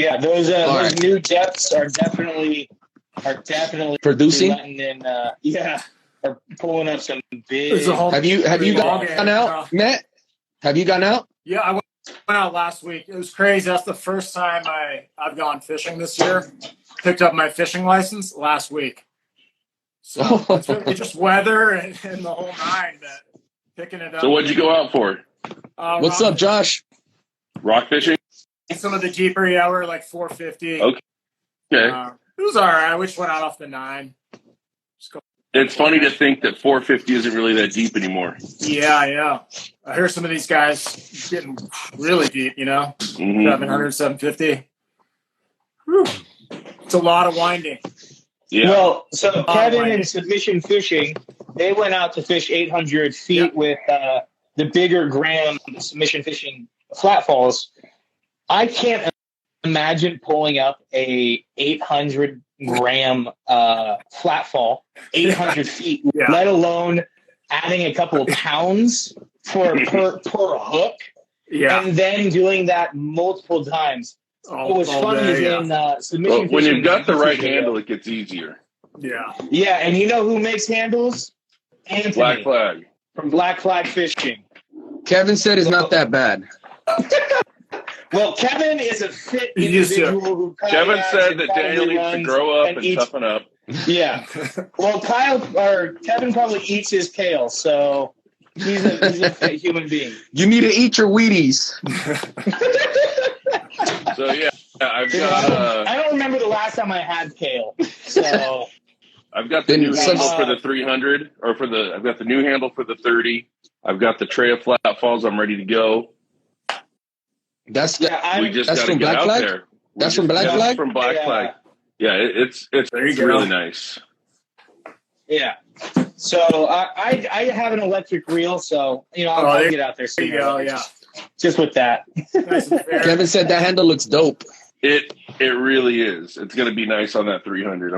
Yeah, those new depths are definitely producing. Letting in, are pulling up some big. Have you gone out, Matt? Have you gone out? Yeah, I went out last week. It was crazy. That's the first time I've gone fishing this year. Picked up my fishing license last week. So it's just weather and the whole nine, but picking it up. So what'd you go out for? What's up, Josh? Rock fishing? Some of the deeper, we're like 450. Okay. It was all right. We just went out off the 9. It's funny to think that 450 isn't really that deep anymore. Yeah. I hear some of these guys getting really deep, 700, 750. Whew. It's a lot of winding. Yeah. Well, so Kevin and Submission Fishing, they went out to fish 800 feet with the bigger Graham Submission Fishing flat falls. I can't imagine pulling up a 800 gram flat fall, 800 feet, let alone adding a couple of pounds per hook, and then doing that multiple times. What was funny is in submission when you've got the right handle, it gets easier. Yeah, and you know who makes handles? Anthony. Black Flag. From Black Flag Fishing. Kevin said it's not that bad. Well, Kevin is a fit individual who Kevin said that Daniel needs to grow up and toughen up. Yeah. Well, Kevin probably eats his kale, so he's a fit human being. You need to eat your Wheaties. So I've got. I don't remember the last time I had kale. So I've got the new handle for the 300, I've got the new handle for the 30. I've got the tray of flat falls. I'm ready to go. We just got to get Black out Flag? there. That's from Black Flag? From Black Flag. Yeah, it's really nice. Yeah. So I have an electric reel, so I'll get out there soon. There you go, yeah. Just with that. Kevin said that handle looks dope. It really is. It's going to be nice on that 300.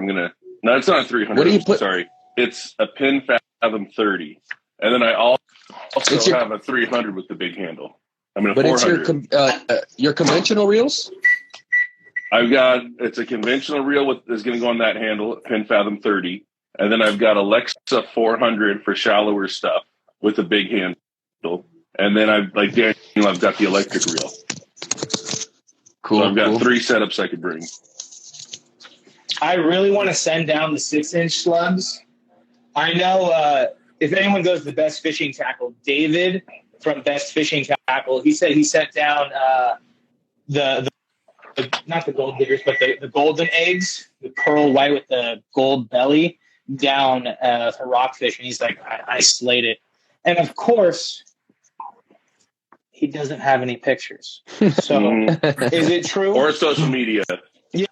No, it's not 300. What do you put? Sorry. It's a Pin Fathom 30. And then I also have a 300 with the big handle. But 400. It's your conventional reels? It's a conventional reel is going to go on that handle, Pin Fathom 30. And then I've got Alexa 400 for shallower stuff with a big handle. And then I've got the electric reel. Cool. So I've got 3 setups I could bring. I really want to send down the 6-inch slugs. I know if anyone goes to the Best Fishing Tackle, David from Best Fishing Tackle, he said he sent down the not the gold diggers, but the golden eggs, the pearl white with the gold belly down for rockfish. And he's like, I slayed it. And of course, he doesn't have any pictures. So is it true? Or social media. Yeah.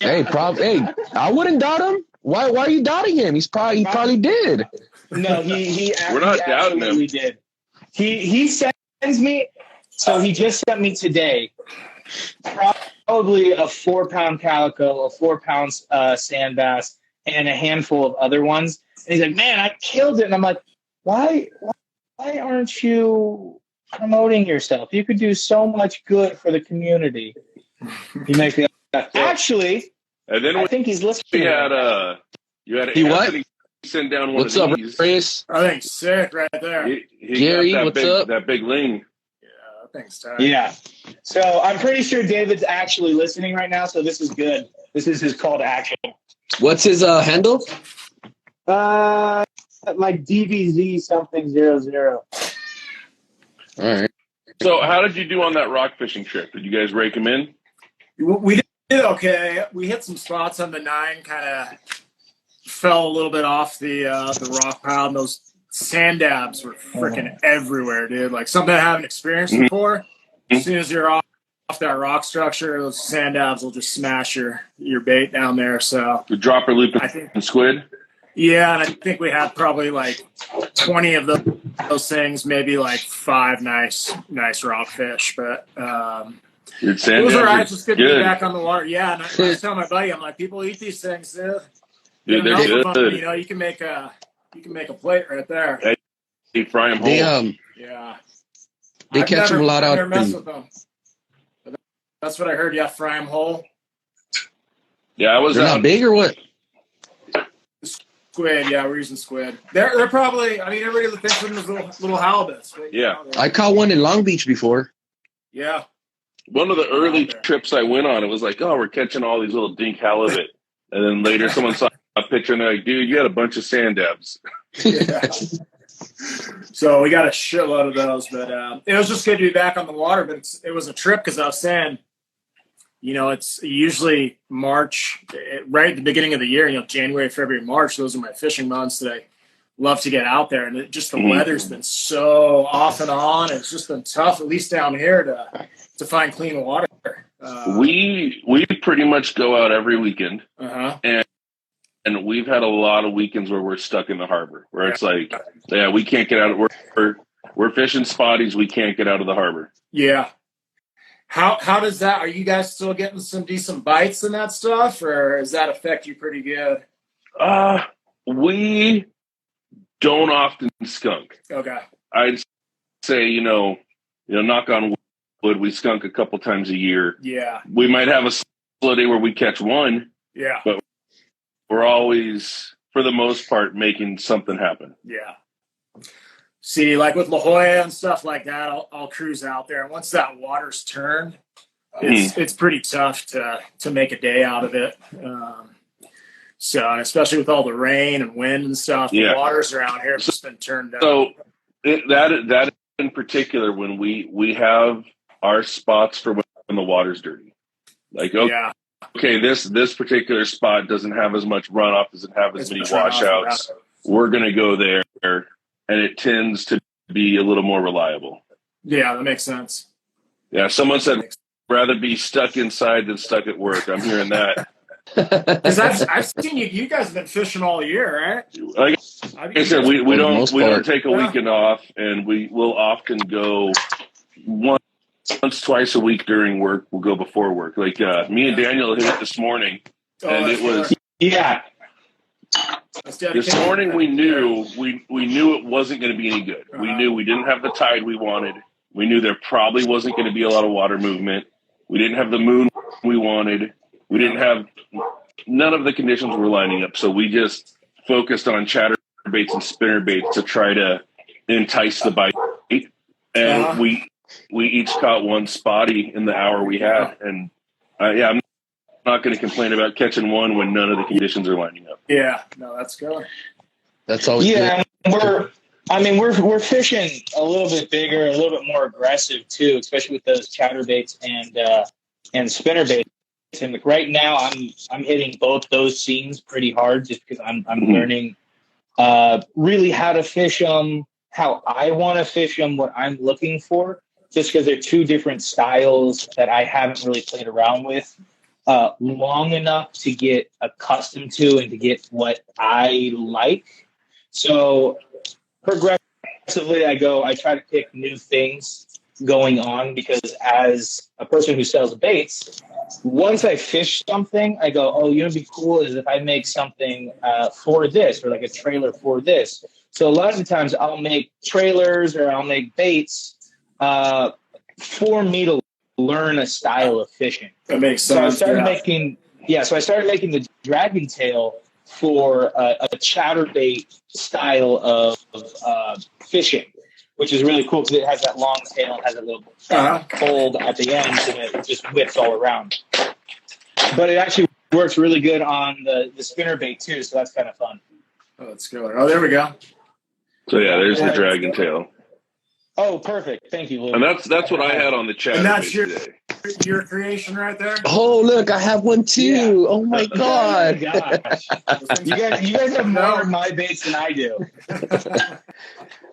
Hey, I wouldn't doubt him. Why are you doubting him? He probably did. No, he We're not doubting him. He did. He sends me. So he just sent me today probably a 4-pound calico, a 4-pound sand bass, and a handful of other ones. And he's like, "Man, I killed it." And I'm like, "Why aren't you promoting yourself? You could do so much good for the community." He makes me actually. And then I think he's listening. You had Anthony send down one what's of up, these. Chris? I think sick right there. He Gary, got what's up? That big ling. Yeah, that thing's tight. Yeah. So I'm pretty sure David's actually listening right now. So this is good. This is his call to action. What's his handle? Like DBZ something 00. All right. So how did you do on that rock fishing trip? Did you guys rake him in? We did okay. We hit some spots on the 9, kind of fell a little bit off the rock pile, and those sand dabs were freaking everywhere, dude. Like something I haven't experienced before. As soon as you're off that rock structure, those sand dabs will just smash your bait down there. So The dropper loop and squid? Yeah, and I think we had probably like 20 of those things, maybe like 5 nice rockfish. But it was all right. It's just good to be back on the water. Yeah, and I was telling my buddy, I'm like, people eat these things, dude. Dude, they're good. You can make a plate right there. They fry them whole. Yeah. They catch them a lot out. Mess with them. That's what I heard. Yeah, fry them whole. Yeah, I was They're not big or what? Squid, yeah, we're using squid. They're probably. I mean, everybody thinks of them as little halibuts. But, Yeah. I caught one in Long Beach before. Yeah. One of the early trips I went on, it was like, oh, we're catching all these little dink halibut. And then later someone saw a picture and they're like, dude, you had a bunch of sand dabs. Yeah. So we got a shitload of those. But it was just good to be back on the water. But it was a trip because I was saying, you know, it's usually March, right at the beginning of the year, you know, January, February, March. Those are my fishing months that I love to get out there. And the weather's been so off and on. It's just been tough, at least down here, to find clean water. We pretty much go out every weekend. Uh-huh. And we've had a lot of weekends where we're stuck in the harbor, where it's like, yeah, we can't get out. We're fishing spotties. We can't get out of the harbor. Yeah. How does that? Are you guys still getting some decent bites and that stuff, or does that affect you pretty good? We don't often skunk. Okay. I'd say, you know, knock on wood, we skunk a couple times a year. Yeah. We might have a slow day where we catch one. Yeah. But we're always, for the most part, making something happen. Yeah. See, like with La Jolla and stuff like that, I'll cruise out there. And once that water's turned, it's pretty tough to make a day out of it. So, especially with all the rain and wind and stuff, the waters around here have just been turned down. So that in particular, when we have our spots for when the water's dirty, like okay, this particular spot doesn't have as much runoff, doesn't have as many washouts. We're gonna go there, and it tends to be a little more reliable. Yeah, that makes sense. Yeah, someone said rather be stuck inside than stuck at work. I'm hearing that. Because I've seen you guys have been fishing all year, right? Like I said, we don't take a weekend off, and we will often go once, twice a week during work. We'll go before work. Like me and Daniel hit it this morning, and it was This morning we knew it wasn't going to be any good. We knew we didn't have the tide we wanted. We knew there probably wasn't going to be a lot of water movement. We didn't have the moon we wanted. We didn't have none of the conditions were lining up. So we just focused on chatterbaits and spinnerbaits to try to entice the bite. And we each caught one spotty in the hour we had. And I'm not going to complain about catching one when none of the conditions are lining up. Yeah, no, that's good. That's always good. We're fishing a little bit bigger, a little bit more aggressive too, especially with those chatterbaits and spinnerbaits. And right now, I'm hitting both those scenes pretty hard, just because I'm learning really how to fish them, how I want to fish them, what I'm looking for. Just because they're two different styles that I haven't really played around with long enough to get accustomed to and to get what I like. So progressively, I try to pick new things going on, because as a person who sells baits, once I fish something, I go, oh, you know, what'd be cool is if I make something for this, or like a trailer for this. So a lot of the times I'll make trailers or I'll make baits for me to learn a style of fishing. That makes sense. So I started making the dragon tail for a chatterbait style of fishing, which is really cool because it has that long tail and has a little fold at the end, and it just whips all around. But it actually works really good on the spinnerbait too, so that's kind of fun. Oh, that's killer. Oh, there we go. So yeah, there's the dragon tail. Oh, perfect. Thank you, Luke. And that's what I had on the chat. And that's your creation right there? Oh, look, I have one too. Yeah. Oh my God. Oh, gosh. you guys have more of my baits than I do.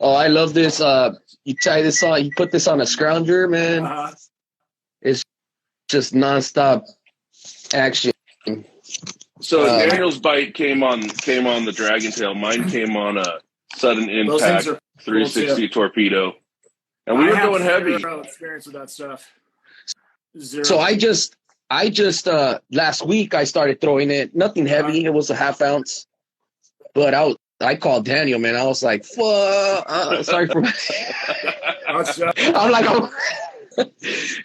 Oh, I love this. You tie this on, you put this on a scrounger, man. It's just nonstop action. So Daniel's bite came on the dragon tail. Mine came on a sudden impact 360 torpedo. And we were going heavy. Zero experience with that stuff. Zero. So I just last week I started throwing it. Nothing heavy. It was a half ounce. But I called Daniel, man. I was like, "Fuck!" Sorry for. I'm like,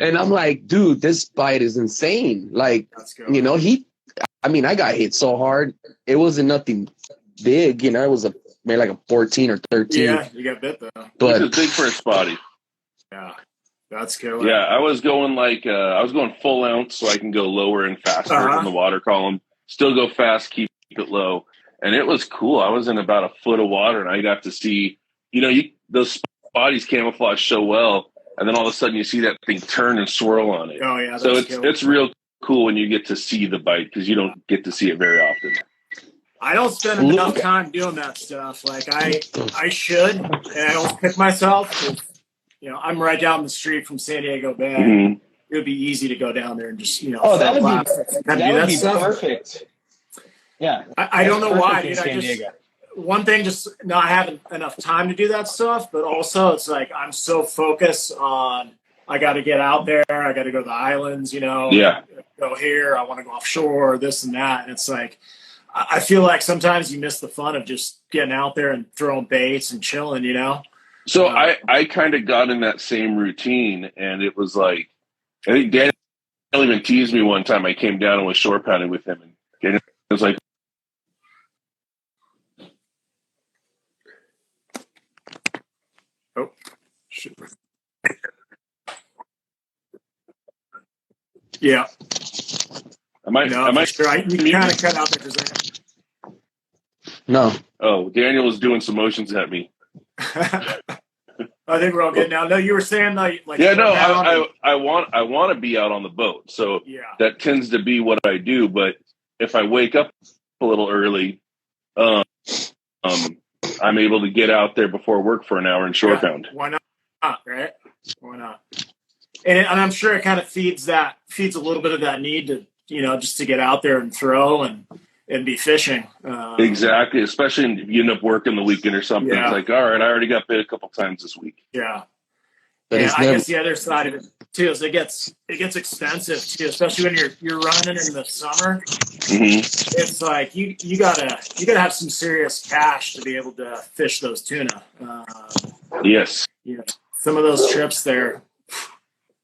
And I'm like, dude, this bite is insane. Like, you know, I got hit so hard. It wasn't nothing big, you know, it was maybe like a 14 or 13. Yeah, you got bit though. But which is big for a spotty. Yeah, that's killer. Yeah, I was going full ounce so I can go lower and faster in the water column. Still go fast, keep it low. And it was cool. I was in about a foot of water and I got to see, you know, those spotties camouflage so well. And then all of a sudden you see that thing turn and swirl on it. Oh, yeah. So it's real cool when you get to see the bite because you don't get to see it very often. I don't spend enough time doing that stuff. Like I should, and I don't pick myself. 'Cause, you know, I'm right down the street from San Diego Bay. Mm-hmm. It would be easy to go down there and just, you know. Oh, that would be perfect. Yeah. I don't know why, dude. One thing, just not having enough time to do that stuff, but also it's like I'm so focused on I got to get out there. I got to go to the islands, you know. Yeah. Go here. I want to go offshore, this and that. And it's like I feel like sometimes you miss the fun of just getting out there and throwing baits and chilling, you know. So I kind of got in that same routine, and it was like I think Daniel even teased me one time. I came down and was shore pounding with him, and Daniel was like, "Oh, shit." Yeah. Am I sure. You kind of cut out there for a second. no. Oh, Daniel was doing some motions at me. I think we're all good now. No, you were saying like yeah, no, I want to be out on the boat, so that tends to be what I do. But if I wake up a little early, I'm able to get out there before work for an hour and shore pound. Why not? Right? Why not? And I'm sure it kind of feeds a little bit of that need to, you know, just to get out there and throw and be fishing. Exactly, especially if you end up working the weekend or something. Yeah. It's like, all right, I already got bit a couple times this week. Yeah. But and I guess the other side of it too is it gets expensive too, especially when you're running in the summer. Mm-hmm. It's like you gotta have some serious cash to be able to fish those tuna. Yes. You know, some of those trips there.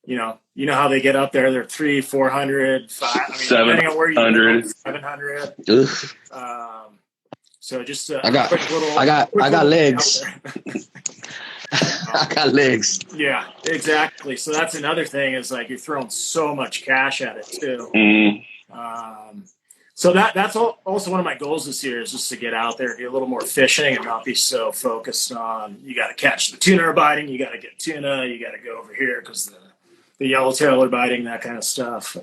You know how they get up there. They're 300, 400, 500, 700. 700. So just I got legs. I got legs. Yeah, exactly. So that's another thing is like you're throwing so much cash at it too. Mm-hmm. So that's also one of my goals this year is just to get out there, do a little more fishing, and not be so focused on you got to catch the tuna are biting, you got to get tuna, you got to go over here because the yellowtail are biting, that kind of stuff,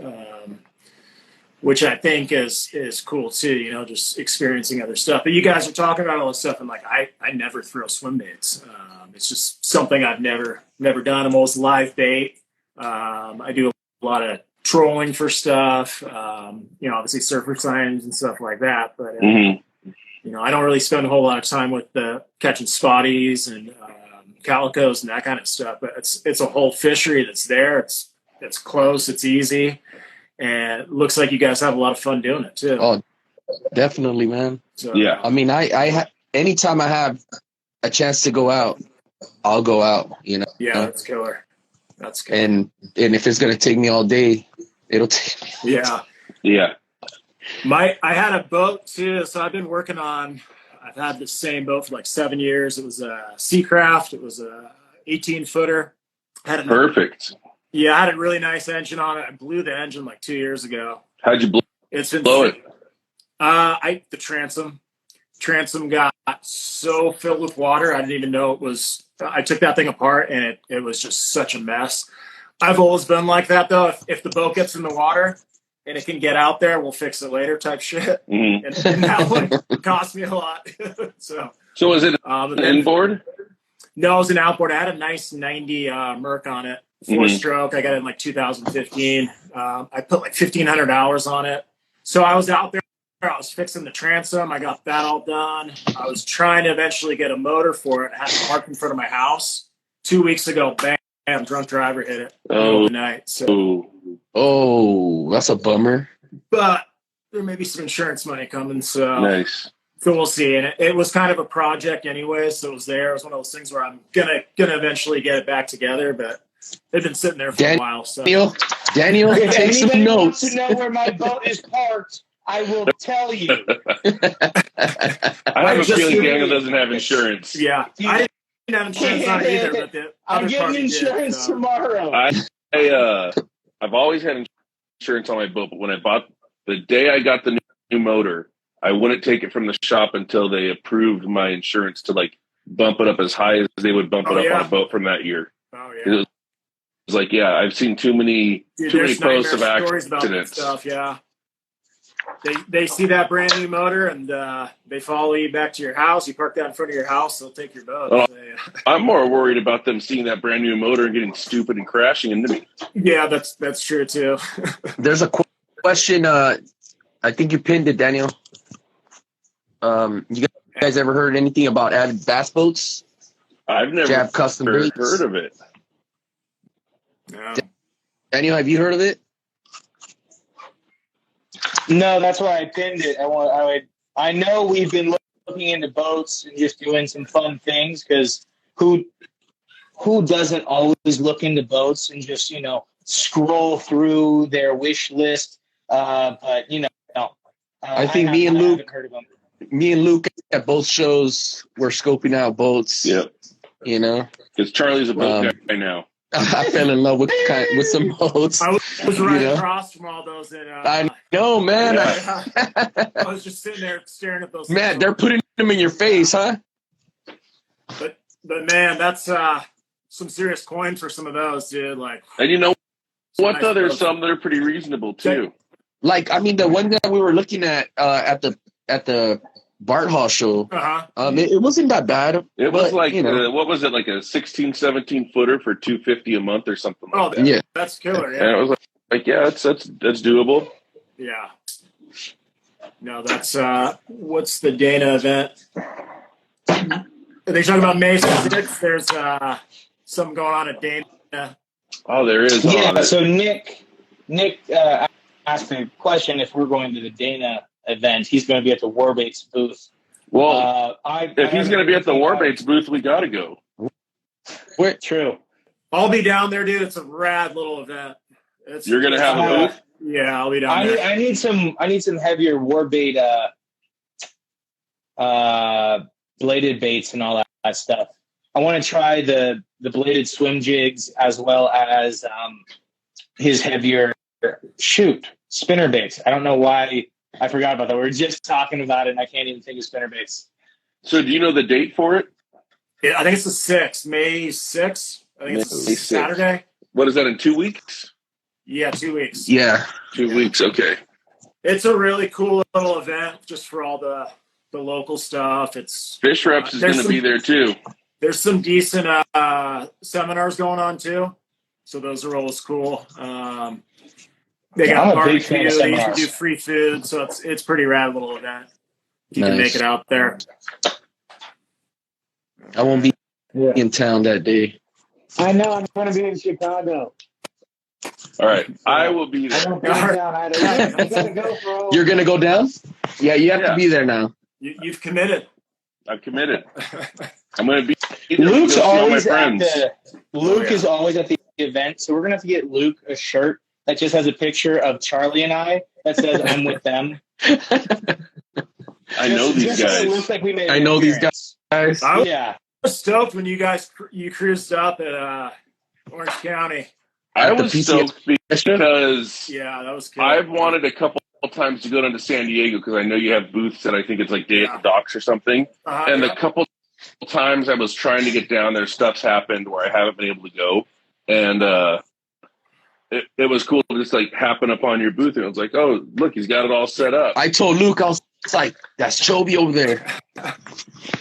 which I think is cool too, you know, just experiencing other stuff. But you guys are talking about all this stuff, and like I never throw swim baits. It's just something I've never done. I'm always live bait. I do a lot of trolling for stuff, you know, obviously surfer signs and stuff like that. But you know, I don't really spend a whole lot of time with catching spotties and calicos and that kind of stuff, but it's a whole fishery that's there. It's close, it's easy, and it looks like you guys have a lot of fun doing it too. Oh, definitely, man. So, yeah. I mean, anytime I have a chance to go out, I'll go out. You know. Yeah, that's killer. That's killer. And if it's gonna take me all day, it'll take me. Yeah. Yeah. I had a boat too, so I've been working on. I've had the same boat for like 7 years. It was a Seacraft. It was a 18-footer. Perfect. Yeah, I had a really nice engine on it. I blew the engine like 2 years ago. How'd you blow it? The transom got so filled with water. I didn't even know it was. I took that thing apart and it was just such a mess. I've always been like that though. If the boat gets in the water and it can get out there, we'll fix it later type shit. Mm-hmm. And that one cost me a lot. So was it an inboard? No, it was an outboard. I had a nice 90 Merc on it, 4-stroke. I got it in like 2015. I put like 1,500 hours on it. So I was out there. I was fixing the transom. I got that all done. I was trying to eventually get a motor for it. I had it parked in front of my house. 2 weeks ago, bam, drunk driver hit it. The night. So. Oh, that's a bummer. But there may be some insurance money coming. So nice. So we'll see. And it was kind of a project anyway. So it was there. It was one of those things where I'm gonna eventually get it back together. But They've been sitting there for a while. So Daniel, If take some anybody notes. wants to know where my boat is parked, I will tell you. I have a feeling Daniel doesn't have insurance. Yeah, I didn't have insurance on it either, but the I'm other getting party insurance did, so. tomorrow. I've always had insurance on my boat, but when I bought the day I got the new motor, I wouldn't take it from the shop until they approved my insurance to like bump it up as high as they would bump it up on a boat from that year. Oh yeah. It was like, yeah, I've seen too many posts of accidents. Stuff, yeah. They see that brand new motor and they follow you back to your house. You park that in front of your house, they'll take your boat. Well, I'm more worried about them seeing that brand new motor and getting stupid and crashing into me. Yeah, that's true too. There's a question. I think you pinned it, Daniel. You guys ever heard anything about avid bass boats? I've never heard of it. No. Daniel, have you heard of it? No, that's why I pinned it. I know we've been looking into boats and just doing some fun things because who doesn't always look into boats and just scroll through their wish list? But I think me and Luke at both shows were scoping out boats. Yep. Because Charlie's a boat guy now. I fell in love with some boats. I was right across from all those. I know, man. Yeah. I was just sitting there staring at those. Man, they're putting them in your face, huh? But man, that's some serious coin for some of those, dude. Like, and you know what? Nice though, there's boats. some that are pretty reasonable too. Like, I mean, the one that we were looking at the Bart Hall show, it wasn't that bad. It was like, what was it, like a 16, 17 footer for $250 a month or something like that. Yeah, that's killer. Yeah, and it was like yeah, that's doable. Yeah. No, that's what's the Dana event? Are they talking about May 6th? There's something going on at Dana. Oh, there is. Yeah. So Nick asked the question if we're going to the Dana event. He's going to be at the Warbaits booth. Well, if he's going to be at the Warbaits booth, we got to go. True. I'll be down there, dude. It's a rad little event. You're going to have a booth? Yeah, I'll be down there. I need some heavier Warbait bladed baits and all that stuff. I want to try the bladed swim jigs as well as his heavier spinner baits. I don't know why I forgot about that. We were just talking about it, and I can't even think of spinner baits. So do you know the date for it? Yeah, I think it's the 6th, May 6th. I think it's May Saturday. 6th. What is that, in 2 weeks? Yeah, 2 weeks. Yeah. 2 weeks, okay. It's a really cool little event just for all the local stuff. It's Fish Reps is going to be there too. There's some decent seminars going on too. So those are always cool. They got barbecue, they usually do free food, so it's pretty rad little event. If you can make it out there. I won't be in town that day. I know, I'm going to be in Chicago. All right, I will be there. You're going to go down? Yeah, you have to be there now. You've committed. I've committed. I'm going to be there. Luke's always my friends. Luke is always at the event, so we're going to have to get Luke a shirt that just has a picture of Charlie and I that says I'm with them. I know these guys. It looks like we made I know these guys. I was stoked when you cruised up at Orange County. I was stoked because that was cool. I've wanted a couple times to go down to San Diego because I know you have booths at I think it's like Day at the Docks or something. And the couple times I was trying to get down there, stuff's happened where I haven't been able to go. And it was cool to just like happen upon your booth and I was like, oh, look, he's got it all set up. I told Luke, I was like, that's Chobi over there.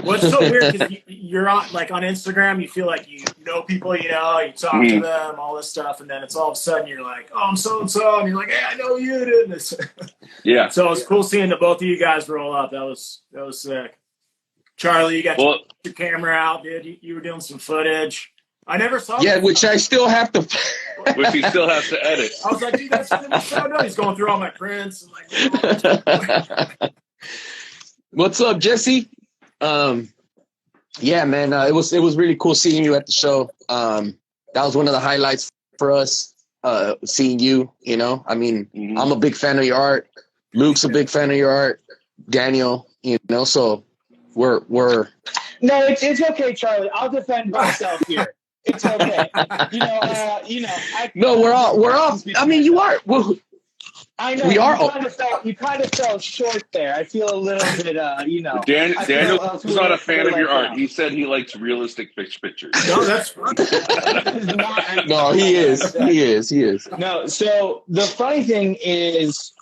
What's so weird because you're on Instagram, you feel like you know people, you talk to them, all this stuff, and then it's all of a sudden you're like, oh, I'm so and so, and you're like, hey, I know you, dude. Yeah. So it was cool seeing the both of you guys roll up. That was sick. Charlie, you got your camera out, dude. You were doing some footage. I never saw. Yeah, which I still have to. Which he still has to edit. I was like, dude, that's so no. He's going through all my prints and like. What's up, Jesse? Yeah, man. It was really cool seeing you at the show. that was one of the highlights for us, seeing you, you know. I mean, I'm a big fan of your art. Luke's a big fan of your art. Daniel, you know, so we're No, it's okay, Charlie. I'll defend myself here. It's okay. No, we're all. I mean, you are. I know we are. You kind of fell short there. I feel a little bit, Daniel's not a fan of your art. He said he likes realistic fish pictures. No, that's no, he is. He is. No, so the funny thing is,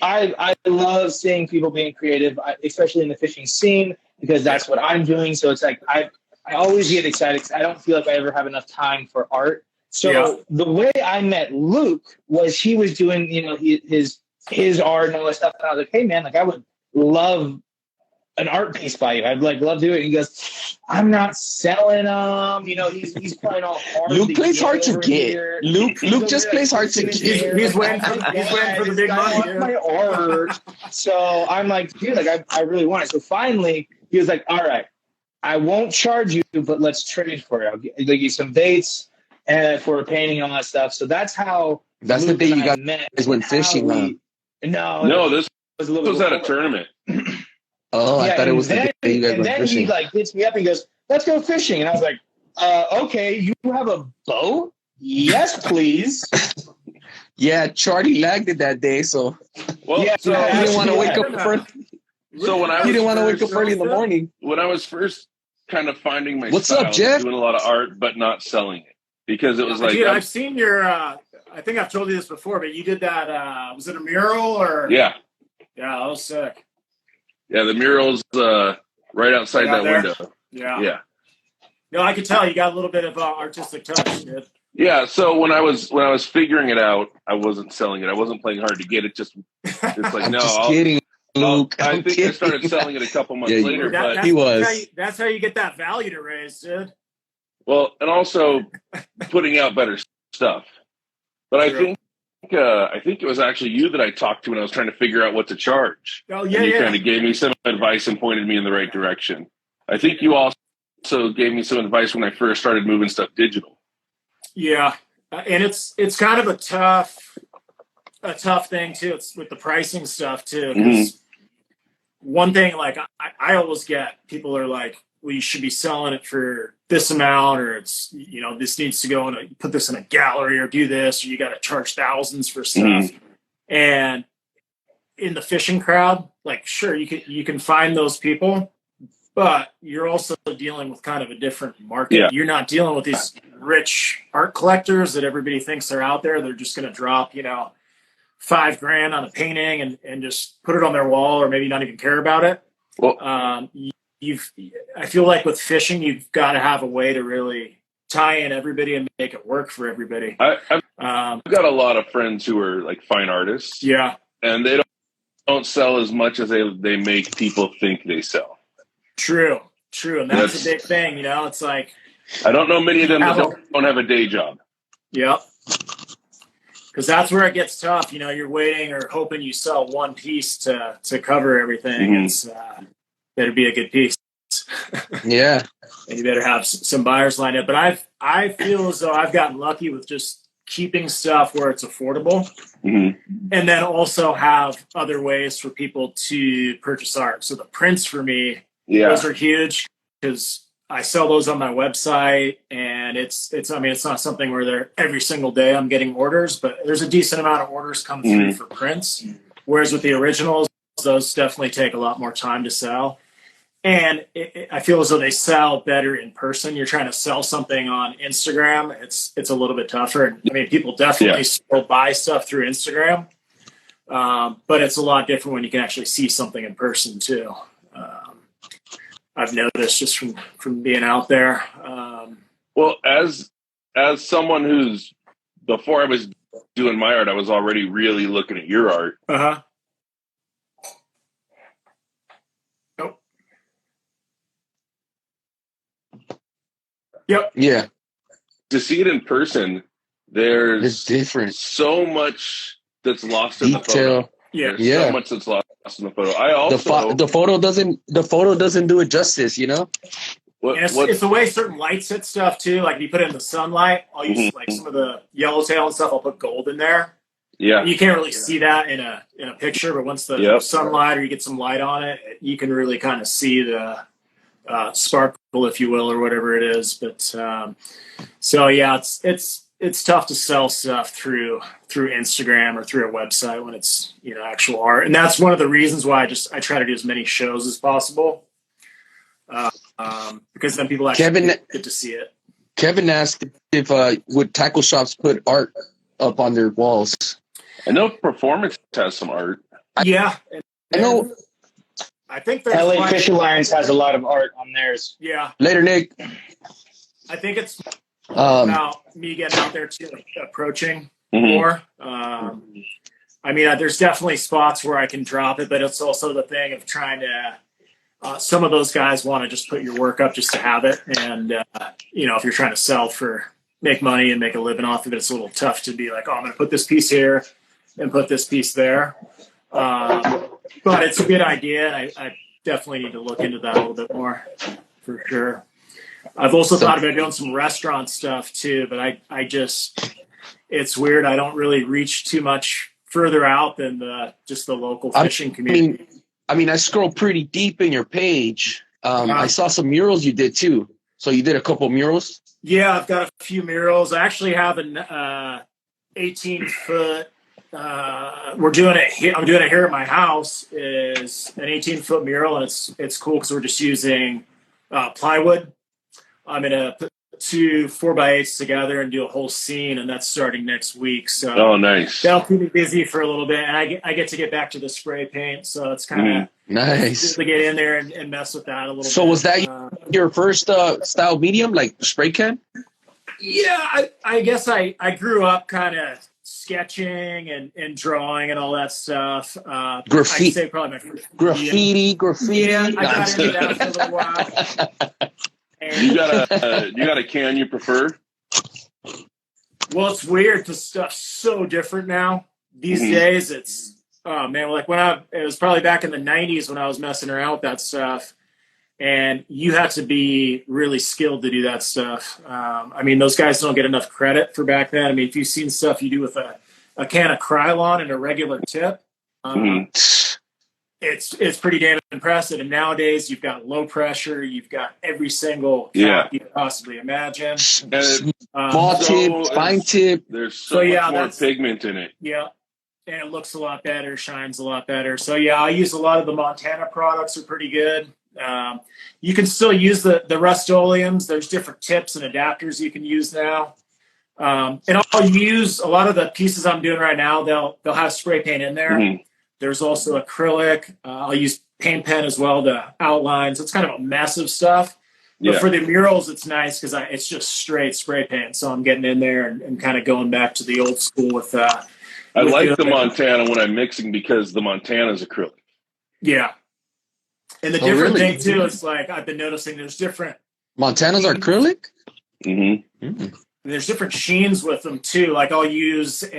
I love seeing people being creative, especially in the fishing scene, because that's what I'm doing. So it's like I always get excited because I don't feel like I ever have enough time for art. So the way I met Luke was he was doing, his art and all that stuff. And I was like, hey man, like I would love an art piece by you. I'd like love to do it. And he goes, I'm not selling them. He's playing all hard. Luke plays hard to get. Luke just plays hard to get. He's waiting for the big money. My art. So I'm like, dude, like I really want it. So finally he was like, all right, I won't charge you, but let's trade for it. I'll give you some baits and for a painting and all that stuff. So that's how. That's Luke the day you and I guys met. went fishing. No, this was at a tournament. Oh, I thought it was the day you guys went fishing. And then he hits me up and goes, let's go fishing. And I was like, okay, you have a boat? Yes, please. Yeah, Charlie lagged it that day, so well, he didn't want to wake up early. So when I he didn't want to wake up early in the morning. When I was first kind of finding my What's style, up, Jeff? Doing a lot of art, but not selling it because it was like, dude, I've seen your. I think I've told you this before, but you did that. Was it a mural or? Yeah, that was sick. Yeah, the murals right outside that window. Yeah. No, I could tell you got a little bit of artistic touch, dude. Yeah, so when I was figuring it out, I wasn't selling it. I wasn't playing hard to get it. It's like I'm no, just kidding, Luke. I think I started selling it a couple months later. But he was. That's how you get that value to raise, dude. Well, and also putting out better stuff. But I think it was actually you that I talked to when I was trying to figure out what to charge. Oh yeah, and you kind of gave me some advice and pointed me in the right direction. I think you also gave me some advice when I first started moving stuff digital. Yeah, and it's kind of a tough thing too. It's with the pricing stuff too. Because one thing, like I always get people are like, well, you should be selling it for this amount, or it's this needs to go in put this in a gallery, or do this, or you got to charge thousands for stuff. And in the fishing crowd, like sure you can find those people, but you're also dealing with kind of a different market. Yeah. You're not dealing with these rich art collectors that everybody thinks are out there. They're just going to drop, $5,000 on a painting and just put it on their wall, or maybe not even care about it. Well, I feel like with fishing, you've got to have a way to really tie in everybody and make it work for everybody. I've got a lot of friends who are like fine artists. Yeah. And they don't sell as much as they make people think they sell. True. And that's a big thing, it's like, I don't know many of them that don't have a day job. Yep. Because that's where it gets tough. You're waiting or hoping you sell one piece to cover everything. It's better be a good piece. Yeah. And you better have some buyers lined up. But I feel as though I've gotten lucky with just keeping stuff where it's affordable, and then also have other ways for people to purchase art. So the prints for me, those are huge because I sell those on my website, and it's not something where they're every single day I'm getting orders, but there's a decent amount of orders come through for prints. Whereas with the originals, those definitely take a lot more time to sell. And I feel as though they sell better in person. You're trying to sell something on Instagram. It's a little bit tougher. I mean, people definitely still buy stuff through Instagram, but it's a lot different when you can actually see something in person too. I've noticed just from being out there. Well, as someone who's, before I was doing my art, I was already really looking at your art. Nope. Yep. Yeah. To see it in person, there's different. So much that's lost in the photo. Yeah. So much that's lost in the photo. I also the photo doesn't do it justice, And it's the way certain lights hit stuff too. Like if you put it in the sunlight, I'll use like some of the yellowtail and stuff. I'll put gold in there. Yeah. You can't really see that in a picture, but once the sunlight or you get some light on it, you can really kind of see the sparkle, if you will, or whatever it is. But so yeah, it's tough to sell stuff through Instagram or through a website when it's actual art, and that's one of the reasons why I try to do as many shows as possible, because then people actually get to see it. Kevin asked if would tackle shops put art up on their walls. I know Performance has some art. Yeah, I know. I think there's LA Fish Alliance has a lot of art on theirs. Yeah. Later, Nick. I think it's about me getting out there too, like approaching more. I mean, there's definitely spots where I can drop it, but it's also the thing of trying to. Some of those guys want to just put your work up just to have it, and if you're trying to make money and make a living off of it, it's a little tough to be like, oh, I'm going to put this piece here and put this piece there. But it's a good idea. I definitely need to look into that a little bit more for sure. I've also thought about doing some restaurant stuff too, but it's weird. I don't really reach too much further out than just the local fishing community. I mean, I scroll pretty deep in your page. I saw some murals you did too. So you did a couple murals? Yeah, I've got a few murals. I actually have an 18-foot. We're doing it here. I'm doing it here at my house. Is an 18-foot mural, and it's cool because we're just using plywood. I'm gonna put 2 4x8s together and do a whole scene, and that's starting next week. So nice. That'll keep me busy for a little bit, and I get to get back to the spray paint. So it's kind of nice to get in there and mess with that a little bit. So was that your first style medium, like spray can? Yeah, I guess I grew up kind of sketching and drawing and all that stuff. Graffiti. I'd say probably my first graffiti. Yeah, I got into that for a little while. And You got a can you prefer? well, it's weird because stuff's so different now. These days, it's like it was probably back in the 90s when I was messing around with that stuff, and you had to be really skilled to do that stuff. I mean, those guys don't get enough credit for back then. I mean, if you've seen stuff you do with a can of Krylon and a regular tip, it's pretty damn impressive. And nowadays, you've got low pressure, you've got every single cap you could possibly imagine. Small tip, fine tip. There's so much more pigment in it. Yeah. And it looks a lot better, shines a lot better. So yeah, I use a lot of the Montana products are pretty good. You can still use the Rust-Oleums. There's different tips and adapters you can use now. And I'll use a lot of the pieces I'm doing right now. They'll have spray paint in there. There's also acrylic. I'll use paint pen as well to outline. So it's kind of a mess of stuff. But for the murals, it's nice because it's just straight spray paint. So I'm getting in there and kind of going back to the old school with I like the Montana when I'm mixing because the Montana's acrylic. Yeah. And the different thing too is like I've been noticing there's different Montana's are acrylic? There's different sheens with them too. Like I'll use let's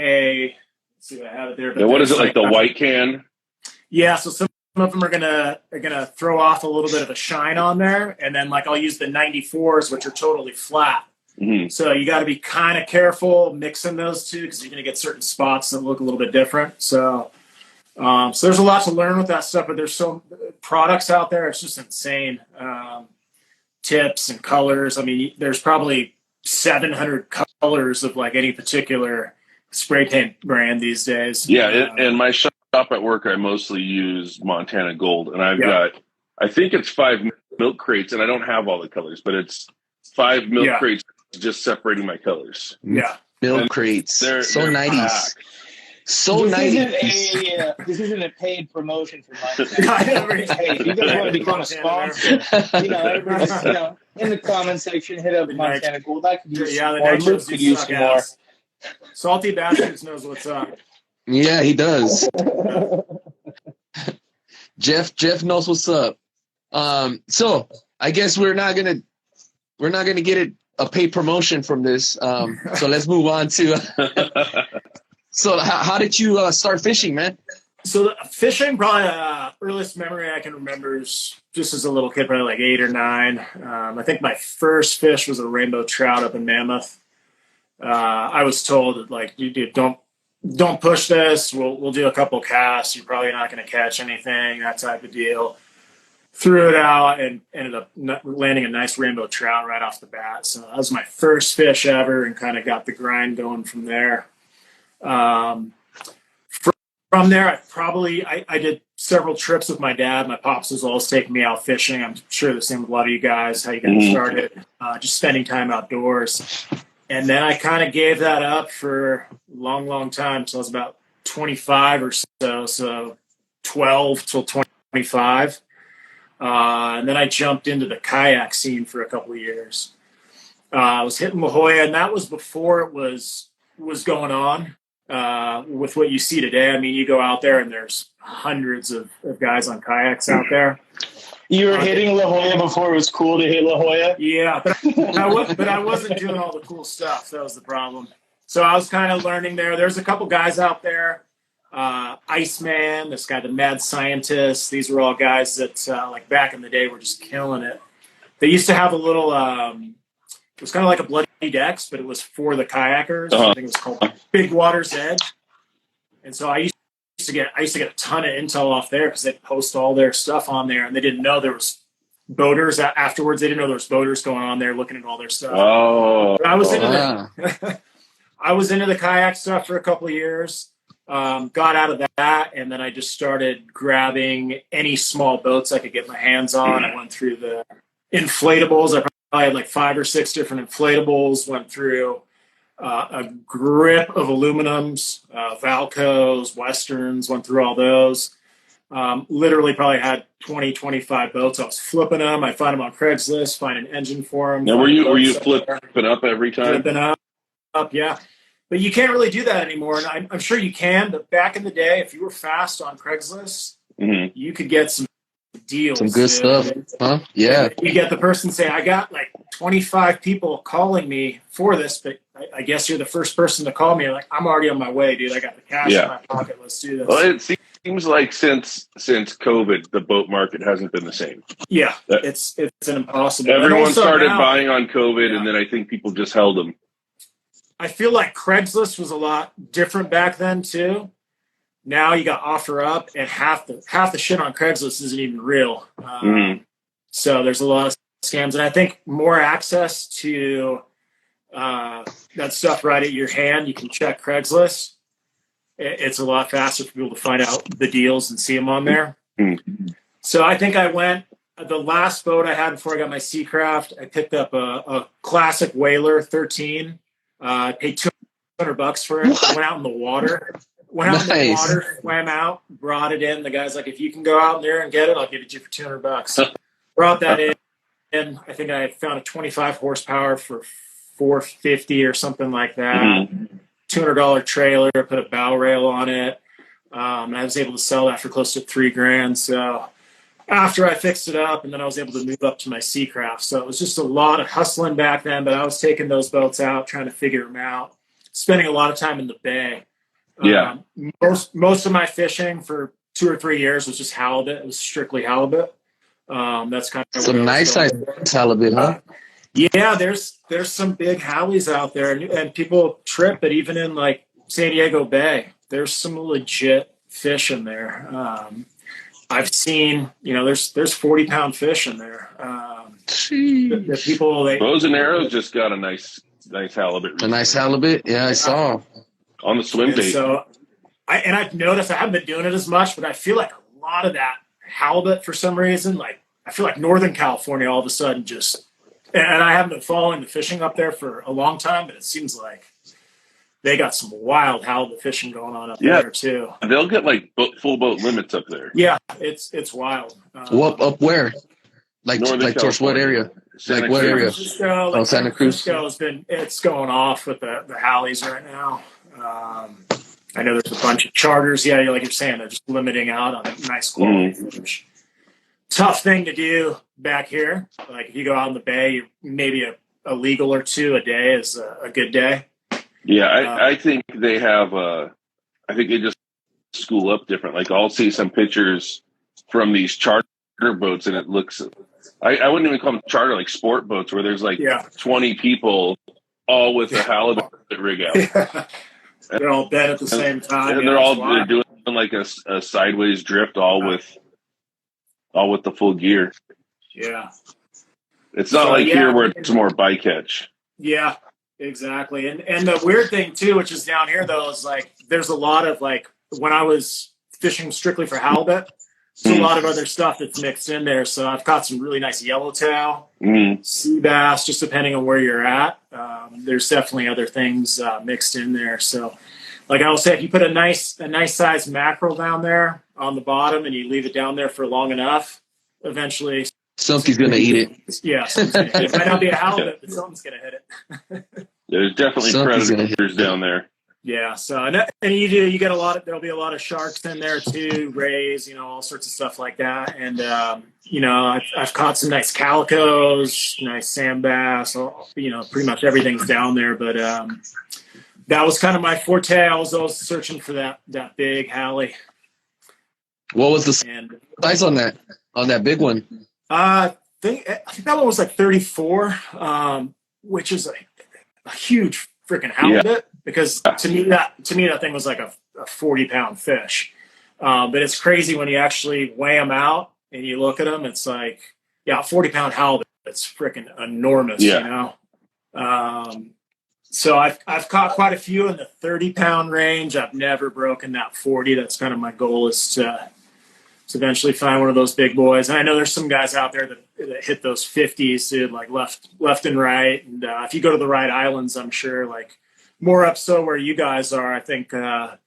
see what I have it there. But what is it, like the white can? Yeah, so some of them are gonna throw off a little bit of a shine on there, and then like I'll use the 94s, which are totally flat. So you got to be kind of careful mixing those two because you're gonna get certain spots that look a little bit different. So there's a lot to learn with that stuff, but there's so products out there. It's just insane. Tips and colors. I mean, there's probably 700 colors of like any particular spray paint brand these days. Yeah, and my shop at work, I mostly use Montana Gold, and I've got, I think it's 5 milk crates, and I don't have all the colors, but it's 5 milk crates just separating my colors. Yeah, milk crates. They're 90s. So this isn't a paid promotion for Montana. Hey, if you guys want to become a sponsor, everybody's, in the comment section, hit up Montana Gold. I could use some more. Luke could use some more. Salty Bastards knows what's up. Yeah, he does. Jeff knows what's up. So I guess we're not gonna get a paid promotion from this. So let's move on to. So how did you start fishing, man? So fishing, probably earliest memory I can remember is just as a little kid, probably like 8 or 9. I think my first fish was a rainbow trout up in Mammoth. I was told that like you don't push this. We'll do a couple casts. You're probably not going to catch anything. That type of deal. Threw it out and ended up landing a nice rainbow trout right off the bat. So that was my first fish ever, and kind of got the grind going from there. From there, I did several trips with my dad. My pops was always taking me out fishing. I'm sure the same with a lot of you guys, how you got started, just spending time outdoors. And then I kind of gave that up for a long, long time. So I was about 25 or so 12 till 25. And then I jumped into the kayak scene for a couple of years. I was hitting La Jolla, and that was before it was going on. With what you see today, I mean, you go out there and there's hundreds of guys on kayaks out there. You were hitting La Jolla before it was cool to hit La Jolla? Yeah, but I wasn't doing all the cool stuff. That was the problem. So I was kind of learning there. There's a couple guys out there. Iceman, this guy, the mad scientist. These were all guys that, like back in the day, were just killing it. They used to have a little... it was kind of like a Bloody Decks, but it was for the kayakers. I think it was called Big Water's Edge. And so I used to get a ton of intel off there because they'd post all their stuff on there, and they didn't know there was boaters afterwards. They didn't know there was boaters going on there looking at all their stuff. Oh, but I was into I was into the kayak stuff for a couple of years. Got out of that, and then I just started grabbing any small boats I could get my hands on. I went through the inflatables. I had like 5 or 6 different inflatables, went through a grip of aluminums, Valcos, Westerns, went through all those. Literally probably had 20, 25 boats. I was flipping them. I found them on Craigslist, find an engine for them. Now, were you flipping up every time? Flipping up, yeah. But you can't really do that anymore. And I'm sure you can, but back in the day, if you were fast on Craigslist, you could get some deals. Some good stuff, huh? Yeah. You get the person saying, I got like 25 people calling me for this, but I guess you're the first person to call me. Like, I'm already on my way, dude. I got the cash in my pocket. Let's do this. Well, it seems like since COVID, the boat market hasn't been the same. Yeah, it's an impossible. Everyone started buying on COVID, and then I think people just held them. I feel like Craigslist was a lot different back then too. Now you got OfferUp, and half the shit on Craigslist isn't even real. So there's a lot of scams, and I think more access to that stuff right at your hand. You can check Craigslist. It's a lot faster for people to find out the deals and see them on there. So I think I went, the last boat I had before I got my Seacraft, I picked up a classic Whaler 13. I paid $200 for it. Went out in the water. Swam out, brought it in. The guy's like, if you can go out there and get it, I'll give it to you for $200. Brought that in. And I think I found a 25 horsepower for $450 or something like that. $200 trailer, put a bow rail on it. And I was able to sell that for close to $3,000. So after I fixed it up, and then I was able to move up to my Seacraft. So it was just a lot of hustling back then, but I was taking those boats out, trying to figure them out, spending a lot of time in the bay. Yeah. Most of my fishing for 2 or 3 years was just halibut. It was strictly halibut. That's kind of some nice size halibut, huh? Yeah, there's some big halis out there, and people trip, but even in like San Diego Bay, there's some legit fish in there. I've seen, there's 40-pound fish in there. The people, Bows and Arrows just got a nice halibut. A nice halibut, yeah, I saw on the swimbait. So, I've noticed I haven't been doing it as much, but I feel like a lot of that halibut for some reason, like I feel like Northern California all of a sudden just, and I haven't been following the fishing up there for a long time, but it seems like they got some wild halibut fishing going on up there too. They'll get like full boat limits up there. Yeah, it's wild. Up where? Like towards what area? Santa what area? Santa Cruz. It's going off with the halis right now. I know there's a bunch of charters. Yeah, like you're saying, they're just limiting out on nice quality fish. Tough thing to do back here. Like if you go out in the bay, maybe a legal or two a day is a good day. Yeah, I think they have. I think they just school up different. Like I'll see some pictures from these charter boats, and it looks. I wouldn't even call them charter, like sport boats, where there's like 20 people all with a halibut rig out. Yeah. They're all bent at the same time. And they're doing like a sideways drift, all with the full gear. Yeah. It's not here where it's more bycatch. Yeah, exactly. And the weird thing too, which is down here though, is like there's a lot of like when I was fishing strictly for halibut, there's a lot of other stuff that's mixed in there. So I've caught some really nice yellowtail, sea bass, just depending on where you're at. There's definitely other things mixed in there. So like I will say, if you put a nice size mackerel down there on the bottom and you leave it down there for long enough, eventually something's going to eat it. Yeah, it might not be a halibut, but something's going to hit it. There's definitely predators down there. Yeah, so and you get there'll be a lot of sharks in there too, rays, all sorts of stuff like that. And I've caught some nice calicos, nice sand bass, pretty much everything's down there. But that was kind of my forte. I was always searching for that big hally. What was the size on that big one? I think that one was like 34, which is a huge freaking halibut. Yeah. Because to me that thing was like a 40-pound fish. But it's crazy when you actually weigh them out and you look at them. It's like, a 40-pound halibut. It's freaking enormous, So I've caught quite a few in the 30-pound range. I've never broken that 40. That's kind of my goal, is to eventually find one of those big boys. And I know there's some guys out there that hit those 50s, dude, like left and right. And if you go to the right islands, I'm sure, like more up so where you guys are, I think some